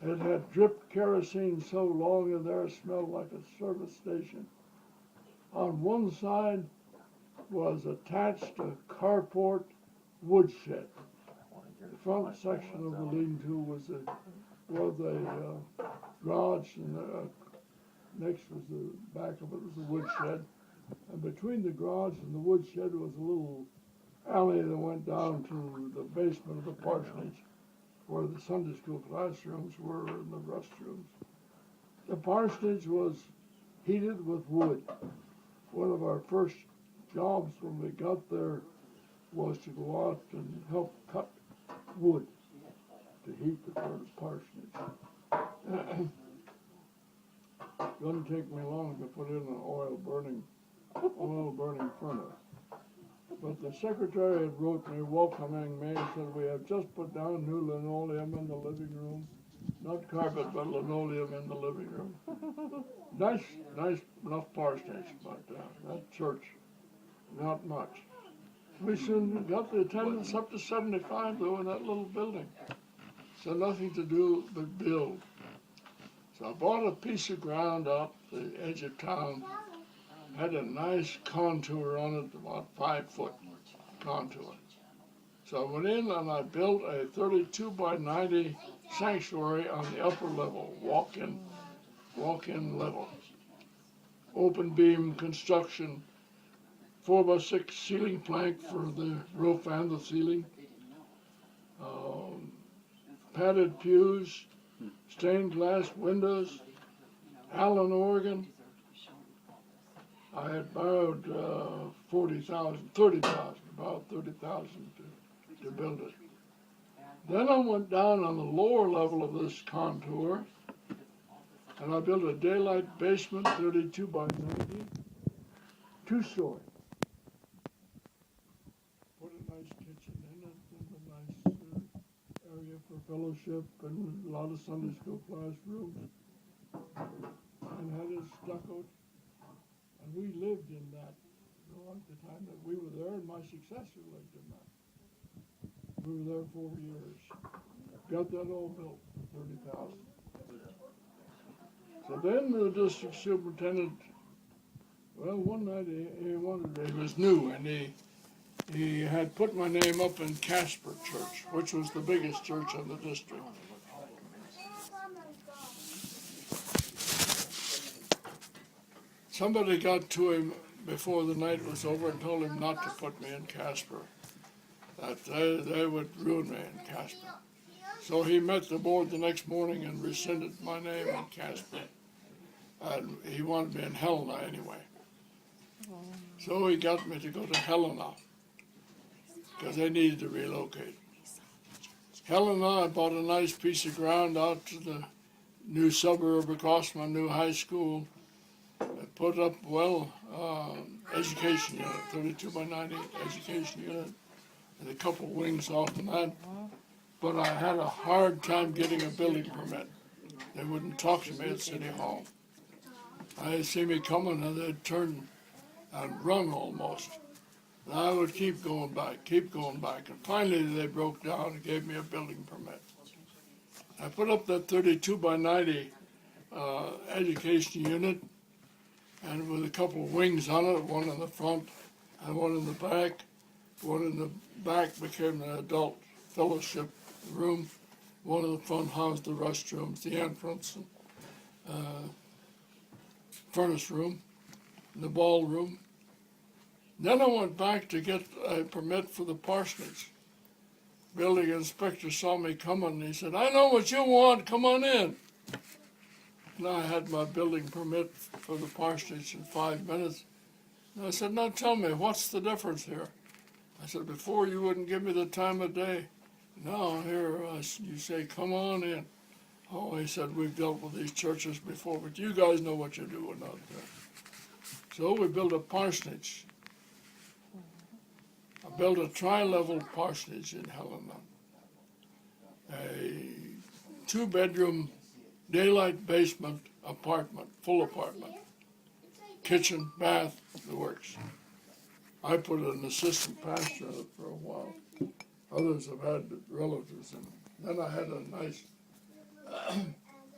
Speaker 1: It had dripped kerosene so long in there it smelled like a service station. On one side was attached a carport woodshed. The front section of the lean-to was a garage, and next was the back of it was a woodshed. And between the garage and the woodshed was a little alley that went down to the basement of the parsonage, where the Sunday school classrooms were and the restrooms. The parsonage was heated with wood. One of our first jobs when we got there was to go out and help cut wood to heat the parsonage. Doesn't take me long to put in an oil burning furnace. But the secretary had wrote me welcoming me and said, we have just put down new linoleum in the living room. Not carpet, but linoleum in the living room. Nice enough parsonage, but that church, not much. We soon got the attendance up to 75, though, in that little building. So nothing to do but build. So I bought a piece of ground up the edge of town. Had a nice contour on it, about 5-foot contour. So I went in and I built a 32 by 90 sanctuary on the upper level, walk-in level. Open beam construction, 4x6 ceiling plank for the roof and the ceiling. Padded pews, stained glass windows, Allen organ. I had borrowed about 30,000 to build it. Then I went down on the lower level of this contour, and I built a daylight basement, 32 by 90, 2-story. Put a nice kitchen in it, and a nice area for fellowship, and a lot of Sunday school classrooms, and had it stuccoed. And we lived in that at the time that we were there, and my successor lived in that. We were there 4 years. Got that all built for 30,000. So then the district superintendent, well, one night he was new, and he had put my name up in Casper Church, which was the biggest church in the district. Somebody got to him before the night was over and told him not to put me in Casper, that they would ruin me in Casper. So he met the board the next morning and rescinded my name in Casper. And he wanted me in Helena anyway. So he got me to go to Helena, because they needed to relocate. Helena, I bought a nice piece of ground out to the new suburb across my new high school. I put up, education unit, 32 by 90 education unit, and a couple wings off of that. But I had a hard time getting a building permit. They wouldn't talk to me at City Hall. They'd see me coming and they'd turn and run almost. And I would keep going back. And finally they broke down and gave me a building permit. I put up that 32 by 90 education unit, and with a couple of wings on it, one in the front and one in the back. One in the back became the adult fellowship room. One in the front housed the restrooms, the entrance, furnace room, and the ballroom. Then I went back to get a permit for the parsonage. Building inspector saw me coming and he said, "I know what you want, come on in." And I had my building permit for the parsonage in 5 minutes. And I said, "Now tell me, what's the difference here?" I said, "Before you wouldn't give me the time of day. Now here you say, come on in." "Oh," he said, "we've dealt with these churches before, but you guys know what you're doing out there." So we built a parsonage. I built a tri-level parsonage in Helena. A 2-bedroom daylight basement apartment, full apartment. Kitchen, bath, the works. I put an assistant pastor in it for a while. Others have had relatives in it. Then I had a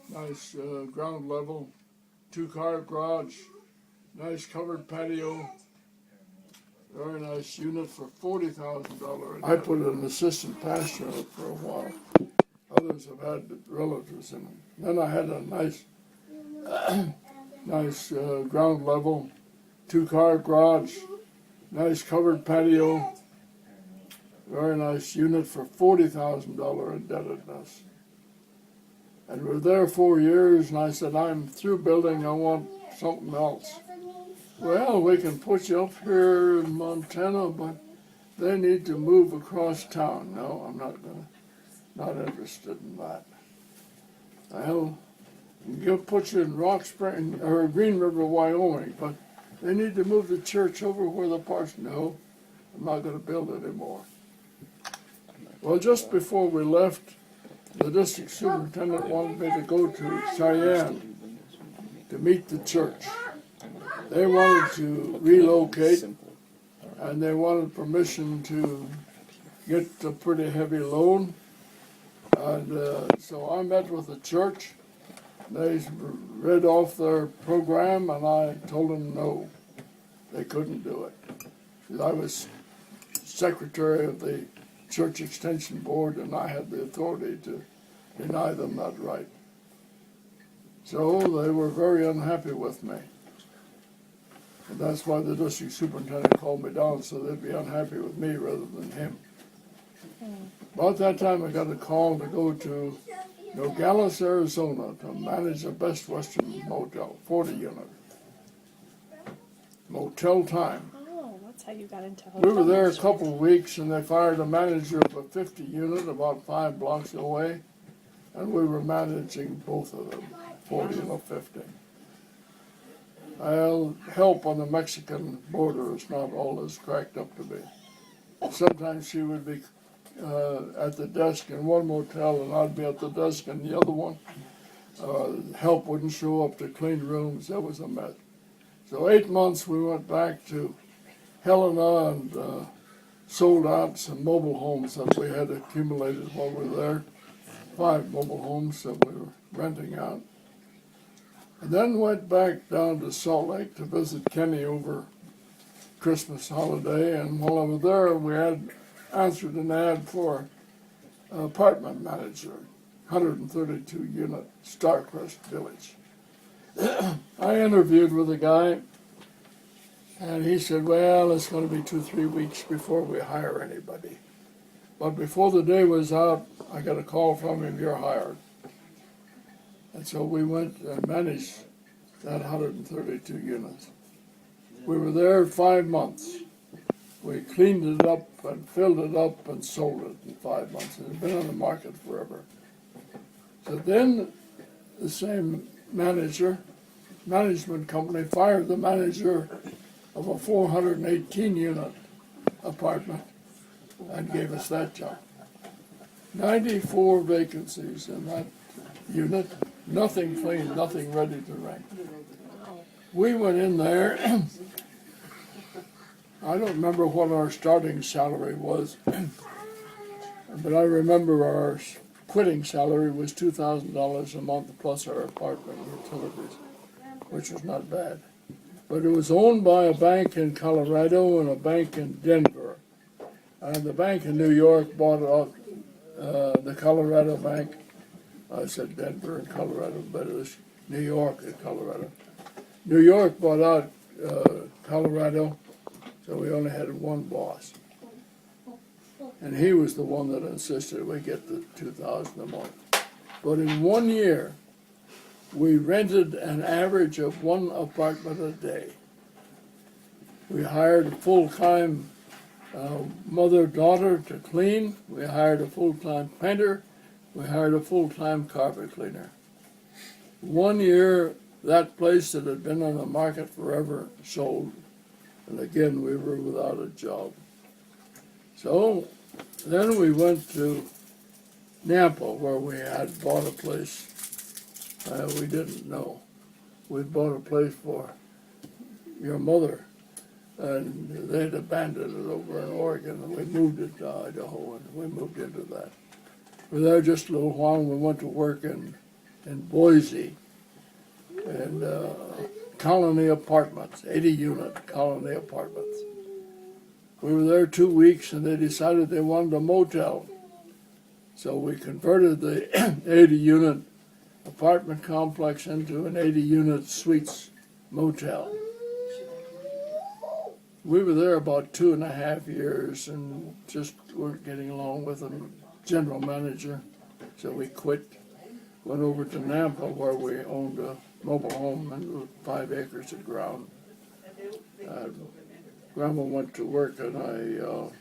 Speaker 1: nice ground level, 2-car garage, nice covered patio, very nice unit for $40,000. I put an assistant pastor in it for a while. Others have had relatives in it. Then I had a nice ground level, 2-car garage, nice covered patio, very nice unit for $40,000 indebtedness. And we were there 4 years, and I said, "I'm through building, I want something else." "Well, we can put you up here in Montana, but they need to move across town." "No, I'm not interested in that." "Well, we'll put you in Rock Spring or Green River, Wyoming, but they need to move the church over where the parson." "No, I'm not going to build anymore." Well, just before we left, the district superintendent wanted me to go to Cheyenne to meet the church. They wanted to relocate, and they wanted permission to get a pretty heavy loan. And so I met with the church. They read off their program, and I told them no, they couldn't do it. I was secretary of the church extension board, and I had the authority to deny them that right. So they were very unhappy with me. And that's why the district superintendent called me down, so they'd be unhappy with me rather than him. About that time, I got a call to go to Nogales, Arizona, to manage a Best Western motel, 40 unit. Motel time.
Speaker 4: Oh, that's how you got into hotel.
Speaker 1: We were there a couple of weeks, and they fired a manager of a 50 unit about 5 blocks away, and we were managing both of them, 40 and a 50. Well, help on the Mexican border is not all it's cracked up to be. Sometimes she would be at the desk in one motel, and I'd be at the desk in the other one. Help wouldn't show up to clean rooms. That was a mess. So 8 months we went back to Helena and sold out some mobile homes that we had accumulated while we were there. 5 mobile homes that we were renting out. And then went back down to Salt Lake to visit Kenny over Christmas holiday. And while I was there, we had answered an ad for an apartment manager, 132 unit, Starcrest Village. I interviewed with the guy, and he said, "Well, it's going to be 2-3 weeks before we hire anybody." But before the day was out, I got a call from him, "You're hired." And so we went and managed that 132 units. We were there 5 months. We cleaned it up and filled it up and sold it in 5 months. It had been on the market forever. So then the same management company fired the manager of a 418 unit apartment and gave us that job. 94 vacancies in that unit, nothing clean, nothing ready to rent. We went in there. I don't remember what our starting salary was, but I remember our quitting salary was $2,000 a month plus our apartment utilities, which was not bad. But it was owned by a bank in Colorado and a bank in Denver. The bank in New York bought out the Colorado Bank. I said Denver and Colorado, but it was New York and Colorado. New York bought out Colorado, so we only had one boss. And he was the one that insisted we get the $2,000 a month. But in 1 year, we rented an average of one apartment a day. We hired a full-time mother-daughter to clean. We hired a full-time painter. We hired a full-time carpet cleaner. 1 year, that place that had been on the market forever sold. And again, we were without a job. So then we went to Nampa, where we had bought a place we didn't know. We bought a place for your mother, and they'd abandoned it over in Oregon, and we moved it to Idaho, and we moved into that. We were there just a little while, and we went to work in Boise, and Colony Apartments, 80-unit Colony Apartments. We were there 2 weeks, and they decided they wanted a motel. So we converted the 80-unit apartment complex into an 80-unit suites motel. We were there about 2.5 years and just weren't getting along with the general manager, so we quit. Went over to Nampa, where we owned a mobile home and 5 acres of ground. Grandma went to work in a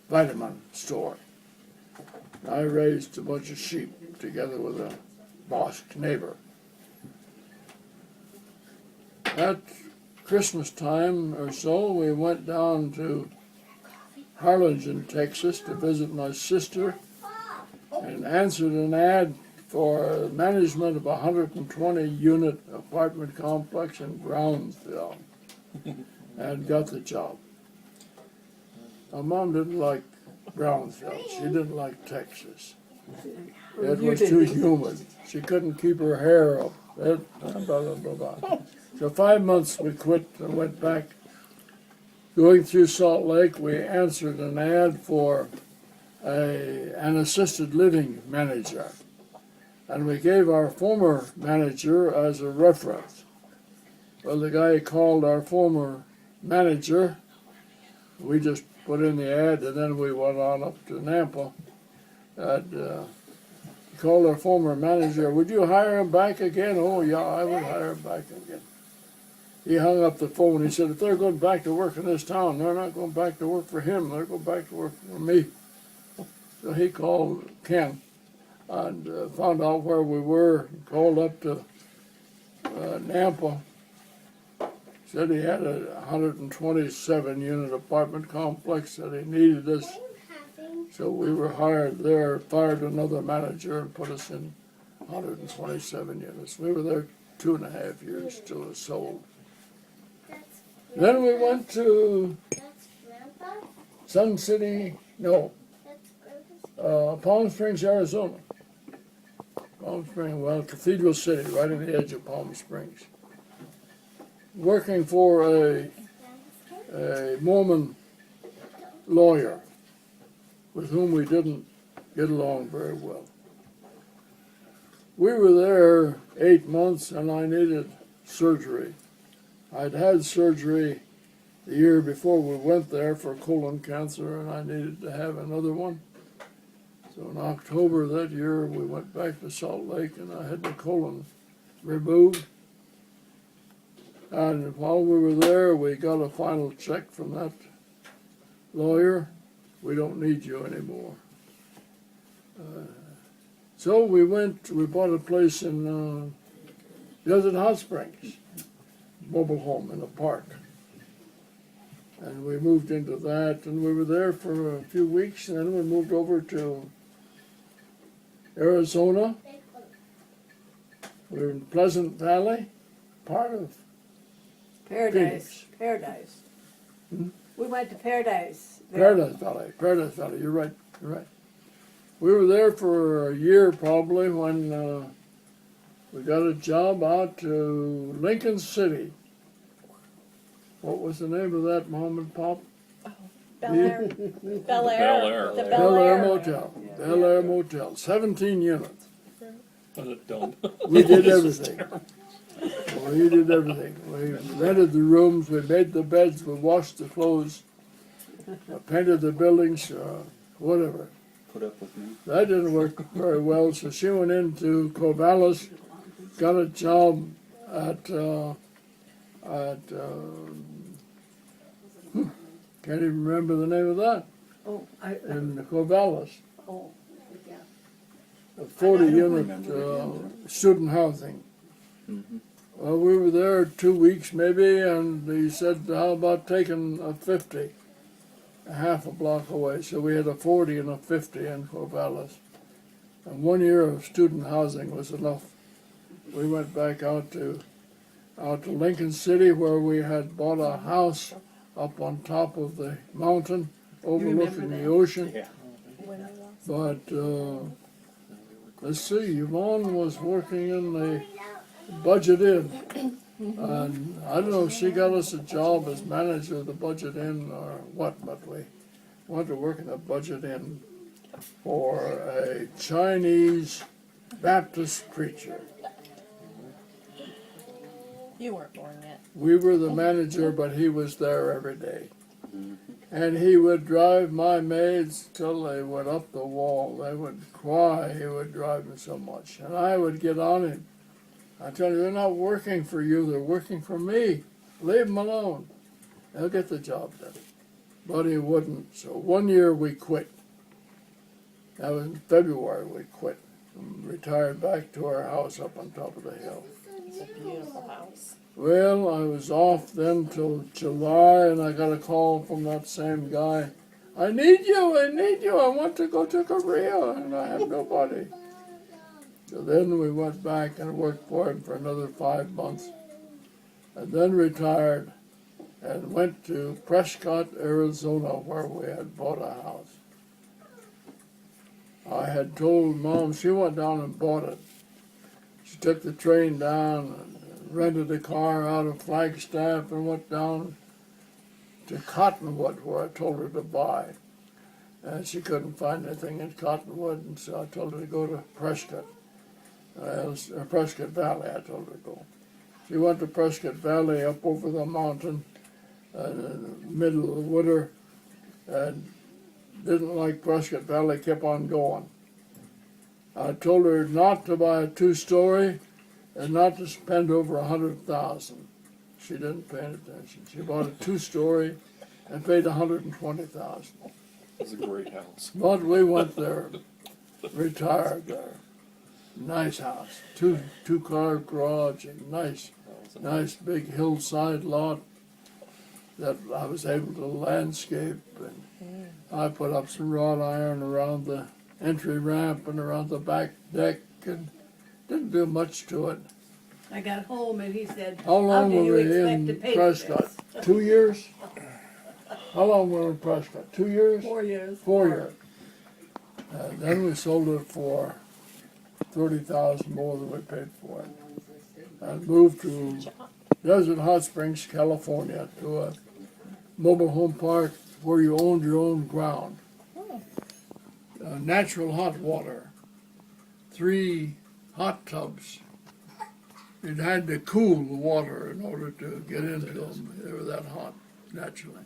Speaker 1: vitamin store. I raised a bunch of sheep together with a boss neighbor. At Christmas time or so, we went down to Harlingen, Texas to visit my sister and answered an ad for management of a 120-unit apartment complex in Brownsville and got the job. My mom didn't like Brownsville. She didn't like Texas. It was too humid. She couldn't keep her hair up. Blah, blah, blah, blah. So 5 months we quit and went back. Going through Salt Lake, we answered an ad for an assisted living manager. And we gave our former manager as a reference. Well, the guy called our former manager. We just put in the ad, and then we went on up to Nampa. And he called our former manager. Would you hire him back again? Oh, yeah, I would hire him back again. He hung up the phone. He said, if they're going back to work in this town, they're not going back to work for him. They're going back to work for me. So he called Ken and found out where we were, called up to Nampa. Said he had a 127-unit apartment complex that he needed us. So we were hired there, fired another manager, and put us in 127 units. We were there 2.5 years till it sold. Then we went to Sun City, Palm Springs, Arizona. Palm Springs, well, Cathedral City, right on the edge of Palm Springs. Working for a Mormon lawyer with whom we didn't get along very well. We were there 8 months and I needed surgery. I'd had surgery the year before we went there for colon cancer and I needed to have another one. So in October that year we went back to Salt Lake and I had the colon removed. And while we were there, we got a final check from that lawyer. We don't need you anymore. So we bought a place in Desert Hot Springs, mobile home in a park. And we moved into that, and we were there for a few weeks, and then we moved over to Arizona. We were in Pleasant Valley, part of
Speaker 6: Paradise. Paradise. We went to Paradise.
Speaker 1: Paradise Valley, you're right. We were there for a year probably when we got a job out to Lincoln City. What was the name of that mom and pop?
Speaker 4: Bel Air. Bel Air.
Speaker 2: Bel Air.
Speaker 4: The
Speaker 1: Bel
Speaker 4: Bel
Speaker 1: Air
Speaker 4: Air.
Speaker 1: Motel. Bel Air Motel. 17 units.
Speaker 2: Was it dumb?
Speaker 1: We did everything. We did everything. We rented the rooms, we made the beds, we washed the clothes, painted the buildings, whatever.
Speaker 7: Put up with me.
Speaker 1: That didn't work very well, so she went into Corvallis, got a job at can't even remember the name of that,
Speaker 6: Oh,
Speaker 1: in Corvallis,
Speaker 6: oh, yeah.
Speaker 1: a 40-unit student housing. Well, we were there 2 weeks maybe, and he said, how about taking a 50, a half a block away. So we had a 40 and a 50 in Corvallis. And 1 year of student housing was enough. We went back out to Lincoln City, where we had bought a house up on top of the mountain overlooking the ocean.
Speaker 7: Yeah.
Speaker 1: But let's see, Yvonne was working in the Budget Inn. And I don't know if she got us a job as manager of the Budget Inn or what, but we went to work in the Budget Inn for a Chinese Baptist preacher.
Speaker 4: You weren't born yet.
Speaker 1: We were the manager, but he was there every day. And he would drive my maids till they went up the wall. They would cry, he would drive them so much. And I would get on him. I tell you, they're not working for you, they're working for me. Leave them alone. They'll get the job done. But he wouldn't. So 1 year we quit. That was in February we quit. And retired back to our house up on top of the hill.
Speaker 4: It's a beautiful house.
Speaker 1: Well, I was off then till July, and I got a call from that same guy. I need you, I want to go to Korea, and I have nobody. So then we went back and worked for him for another 5 months, and then retired and went to Prescott, Arizona, where we had bought a house. I had told Mom, she went down and bought it. She took the train down and rented a car out of Flagstaff and went down to Cottonwood, where I told her to buy. And she couldn't find anything in Cottonwood, and so I told her to go to Prescott. Prescott Valley, I told her to go. She went to Prescott Valley up over the mountain in the middle of the winter, and didn't like Prescott Valley, kept on going. I told her not to buy a 2-story and not to spend over $100,000. She didn't pay any attention. She bought a 2-story and paid $120,000.
Speaker 2: It's a great house.
Speaker 1: But we went there, retired there. Nice house, two-car garage, and nice big hillside lot that I was able to landscape, and I put up some wrought iron around the entry ramp and around the back deck, and didn't do much to it.
Speaker 6: I got home and he said,
Speaker 1: How long
Speaker 6: do you
Speaker 1: were we
Speaker 6: expect to
Speaker 1: in
Speaker 6: pay for
Speaker 1: Prescott?
Speaker 6: this?
Speaker 1: 2 years? How long were we in Prescott? 2 years?
Speaker 6: 4 years.
Speaker 1: 4 years. And then we sold it for $30,000 more than we paid for it. And moved to Desert Hot Springs, California, to a mobile home park where you owned your own ground. Natural hot water. 3 hot tubs. It had to cool the water in order to get into them. They were that hot, naturally.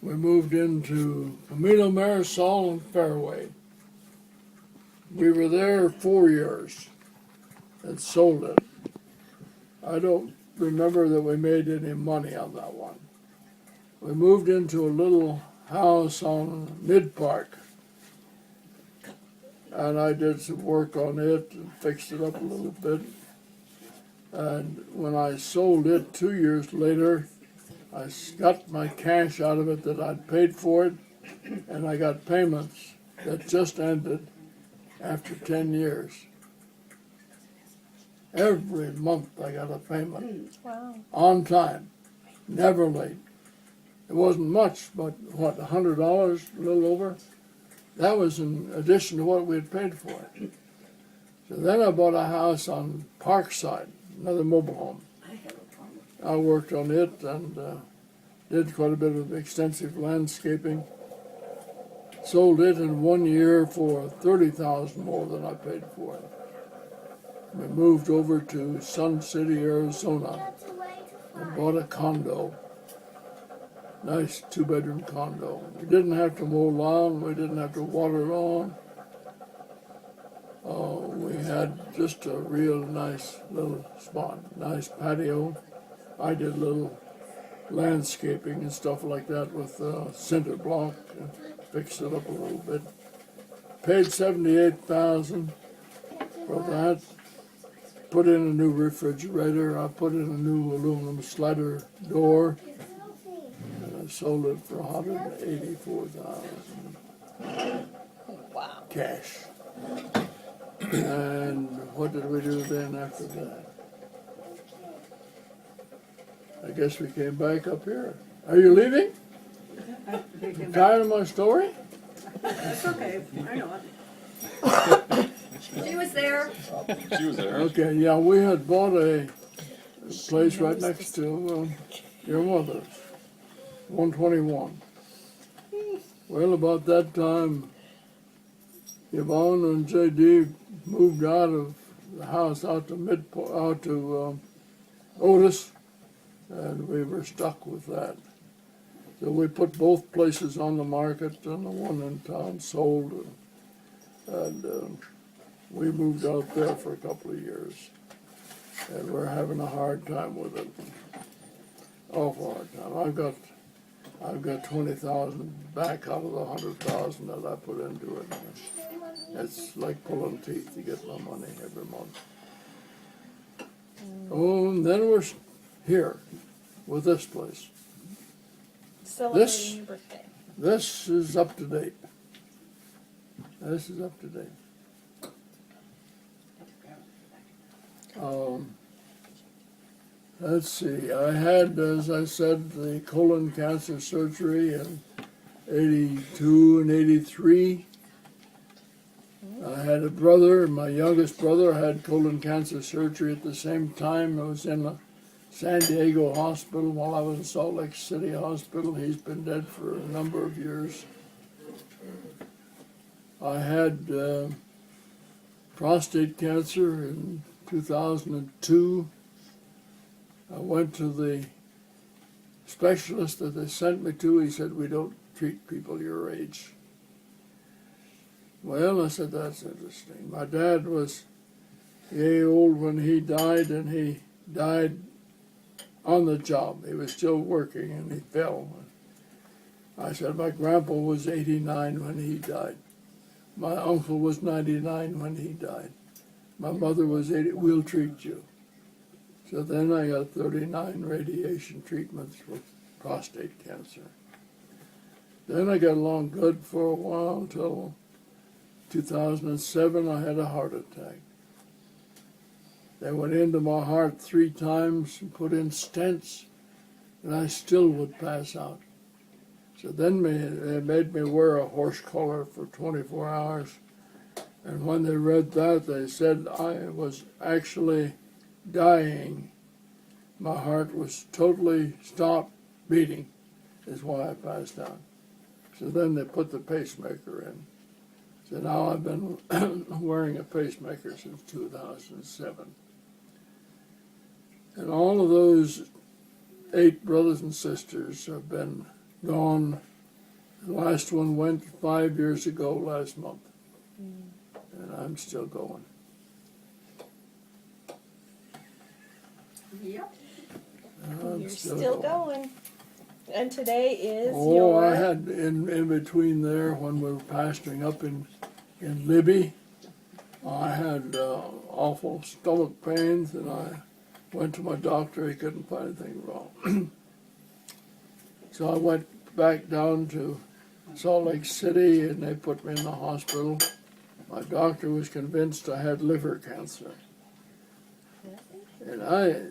Speaker 1: We moved into Camino Marisol and Fairway. We were there 4 years and sold it. I don't remember that we made any money on that one. We moved into a little house on Mid Park, and I did some work on it and fixed it up a little bit. And when I sold it 2 years later, I got my cash out of it that I'd paid for it, and I got payments that just ended after 10 years. Every month I got a payment.
Speaker 4: Wow.
Speaker 1: On time, never late. It wasn't much, but what, $100, a little over? That was in addition to what we had paid for it. So then I bought a house on Parkside, another mobile home. I worked on it and did quite a bit of extensive landscaping. Sold it in 1 year for $30,000 more than I paid for it. We moved over to Sun City, Arizona, and bought a condo. Nice 2-bedroom condo. We didn't have to mow lawn. We didn't have to water lawn. We had just a real nice little spot, nice patio. I did little landscaping and stuff like that with cinder block and fixed it up a little bit. Paid $78,000 for that. Put in a new refrigerator. I put in a new aluminum slider door. And I sold it for $184,000
Speaker 4: Wow.
Speaker 1: cash. And what did we do then after that? I guess we came back up here. Are you leaving? You tired of my story?
Speaker 6: That's okay, I know it.
Speaker 3: She was there.
Speaker 2: She was there.
Speaker 1: Okay, yeah, we had bought a place right next to your mother's, 121. Well, about that time, Yvonne and J.D. moved out of the house out to Otis, and we were stuck with that. So we put both places on the market, and the one in town sold, and we moved out there for a couple of years, and we're having a hard time with it. Awful hard time. I've got 20,000 back out of the 100,000 that I put into it. It's like pulling teeth to get my money every month. Oh, and then we're here with this place.
Speaker 4: Celebrating your birthday.
Speaker 1: This is up to date. This is up to date. Let's see, I had, as I said, the colon cancer surgery in 82 and 83. I had a brother, my youngest brother had colon cancer surgery at the same time. I was in a San Diego hospital while I was in Salt Lake City Hospital. He's been dead for a number of years. I had prostate cancer in 2002. I went to the specialist that they sent me to. He said, "We don't treat people your age." Well, I said, that's interesting. My dad was yay old when he died, and he died on the job. He was still working, and he fell. I said, my grandpa was 89 when he died. My uncle was 99 when he died. My mother was 80. We'll treat you. So then I got 39 radiation treatments for prostate cancer. Then I got along good for a while until 2007, I had a heart attack. They went into my heart 3 times and put in stents, and I still would pass out. So then they made me wear a horse collar for 24 hours. And when they read that, they said I was actually dying. My heart was totally stopped beating, is why I passed out. So then they put the pacemaker in. So now I've been wearing a pacemaker since 2007. And all of those 8 brothers and sisters have been gone. The last one went 5 years ago last month. And I'm still going.
Speaker 3: Yep.
Speaker 4: You're still going. And today is
Speaker 1: Oh,
Speaker 4: your...
Speaker 1: I had in between there when we were pastoring up in Libby, I had awful stomach pains, and I went to my doctor. He couldn't find anything wrong. So I went back down to Salt Lake City, and they put me in the hospital. My doctor was convinced I had liver cancer. And I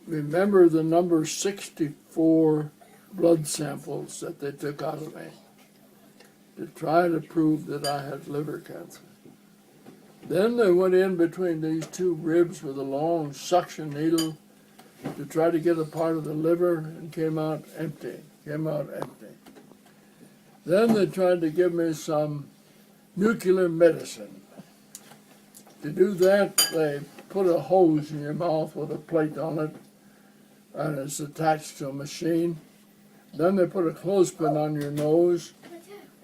Speaker 1: remember the number 64 blood samples that they took out of me to try to prove that I had liver cancer. Then they went in between these 2 ribs with a long suction needle to try to get a part of the liver and came out empty. Then they tried to give me some nuclear medicine. To do that, they put a hose in your mouth with a plate on it, and it's attached to a machine. Then they put a clothespin on your nose,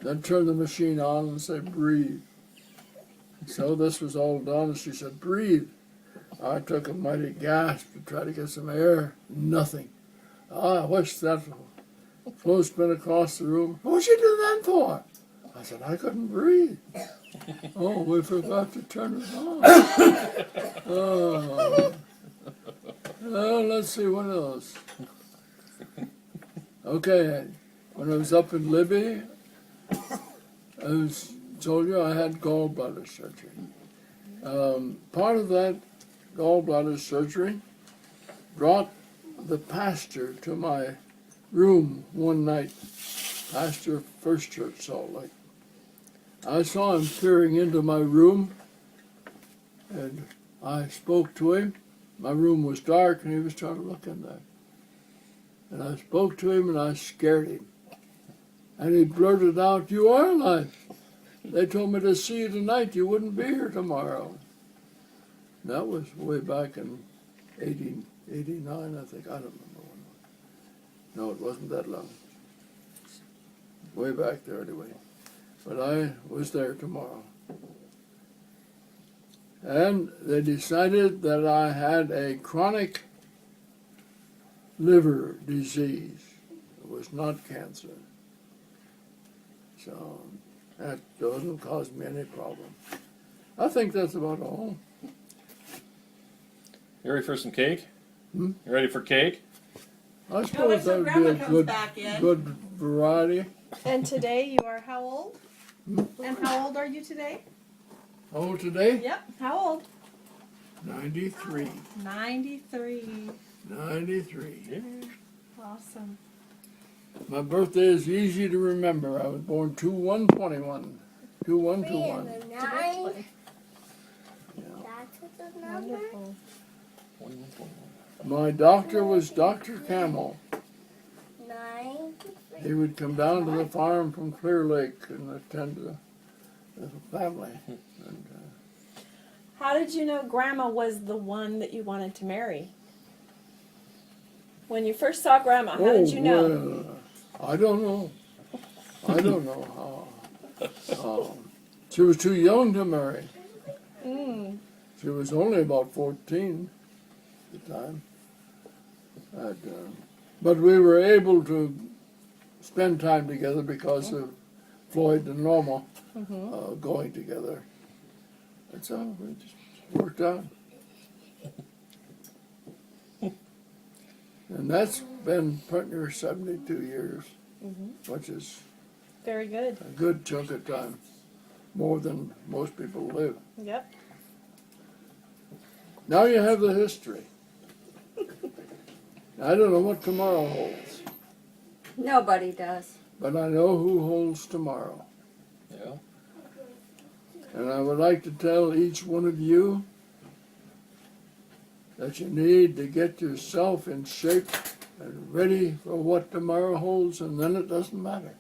Speaker 1: then turn the machine on and say, breathe. So this was all done, and she said, breathe. I took a mighty gasp to try to get some air. Nothing. I wished that clothespin across the room. What'd you do that for? I said, I couldn't breathe. Oh, we forgot to turn it on. Oh. Let's see, what else? Okay, when I was up in Libby, told you I had gallbladder surgery. Part of that gallbladder surgery brought the pastor to my room one night, pastor of First Church Salt Lake. I saw him peering into my room, and I spoke to him. My room was dark, and he was trying to look in there. And I spoke to him, and I scared him. And he blurted out, you are alive. They told me to see you tonight. You wouldn't be here tomorrow. That was way back in 89, I think. I don't remember when. No, it wasn't that long. Way back there anyway. But I was there tomorrow. And they decided that I had a chronic liver disease. It was not cancer. So that doesn't cause me any problem. I think that's about all.
Speaker 2: You ready for some cake?
Speaker 1: Hmm?
Speaker 2: You ready for cake?
Speaker 1: I suppose that would be a good variety.
Speaker 4: And today you are how old? And how old are you today?
Speaker 1: Oh, today?
Speaker 4: Yep. How old?
Speaker 1: 93.
Speaker 4: 93.
Speaker 1: 93.
Speaker 2: Yeah.
Speaker 4: Awesome.
Speaker 1: My birthday is easy to remember. I was born 2/1/21. 2/1/21.
Speaker 7: Nine.
Speaker 1: Yeah.
Speaker 7: That's the number.
Speaker 4: Wonderful.
Speaker 1: My doctor was Dr. Camel.
Speaker 7: 9.
Speaker 1: He would come down to the farm from Clear Lake and attend to the family. And,
Speaker 4: How did you know Grandma was the one that you wanted to marry? When you first saw Grandma, how did you know?
Speaker 1: Well, I don't know. I don't know how. She was too young to marry.
Speaker 4: Mm.
Speaker 1: She was only about 14 at the time. But we were able to spend time together because of Floyd and Norma going together. And so it just worked out. And that's been pretty near 72 years, which is
Speaker 4: Very good.
Speaker 1: a good chunk of time, more than most people live.
Speaker 4: Yep.
Speaker 1: Now you have the history. I don't know what tomorrow holds,
Speaker 3: Nobody does.
Speaker 1: but I know who holds tomorrow.
Speaker 2: Yeah.
Speaker 1: And I would like to tell each one of you that you need to get yourself in shape and ready for what tomorrow holds, and then it doesn't matter.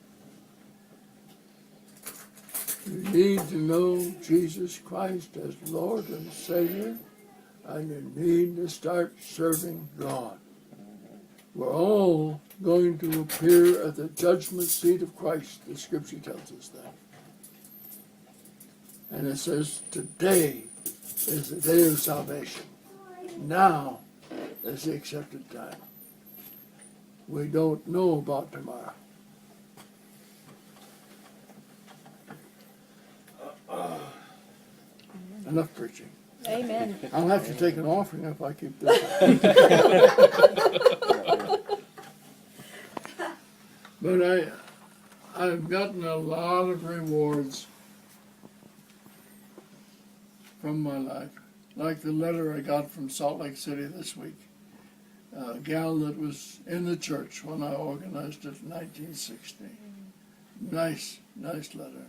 Speaker 1: You need to know Jesus Christ as Lord and Savior, and you need to start serving God. We're all going to appear at the judgment seat of Christ. The Scripture tells us that. And it says, today is the day of salvation. Now is the accepted time. We don't know about tomorrow. Enough preaching.
Speaker 4: Amen.
Speaker 1: I'll have to take an offering if I keep this up. But I've gotten a lot of rewards from my life. Like the letter I got from Salt Lake City this week. A gal that was in the church when I organized it in 1960. Nice letter.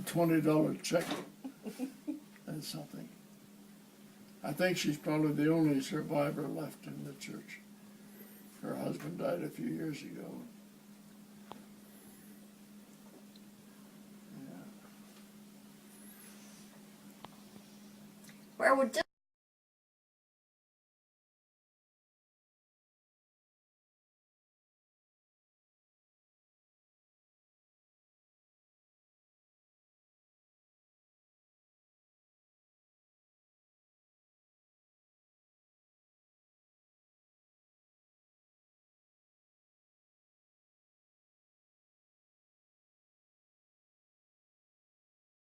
Speaker 1: $20 check and something. I think she's probably the only survivor left in the church. Her husband died a few years ago.
Speaker 3: Where would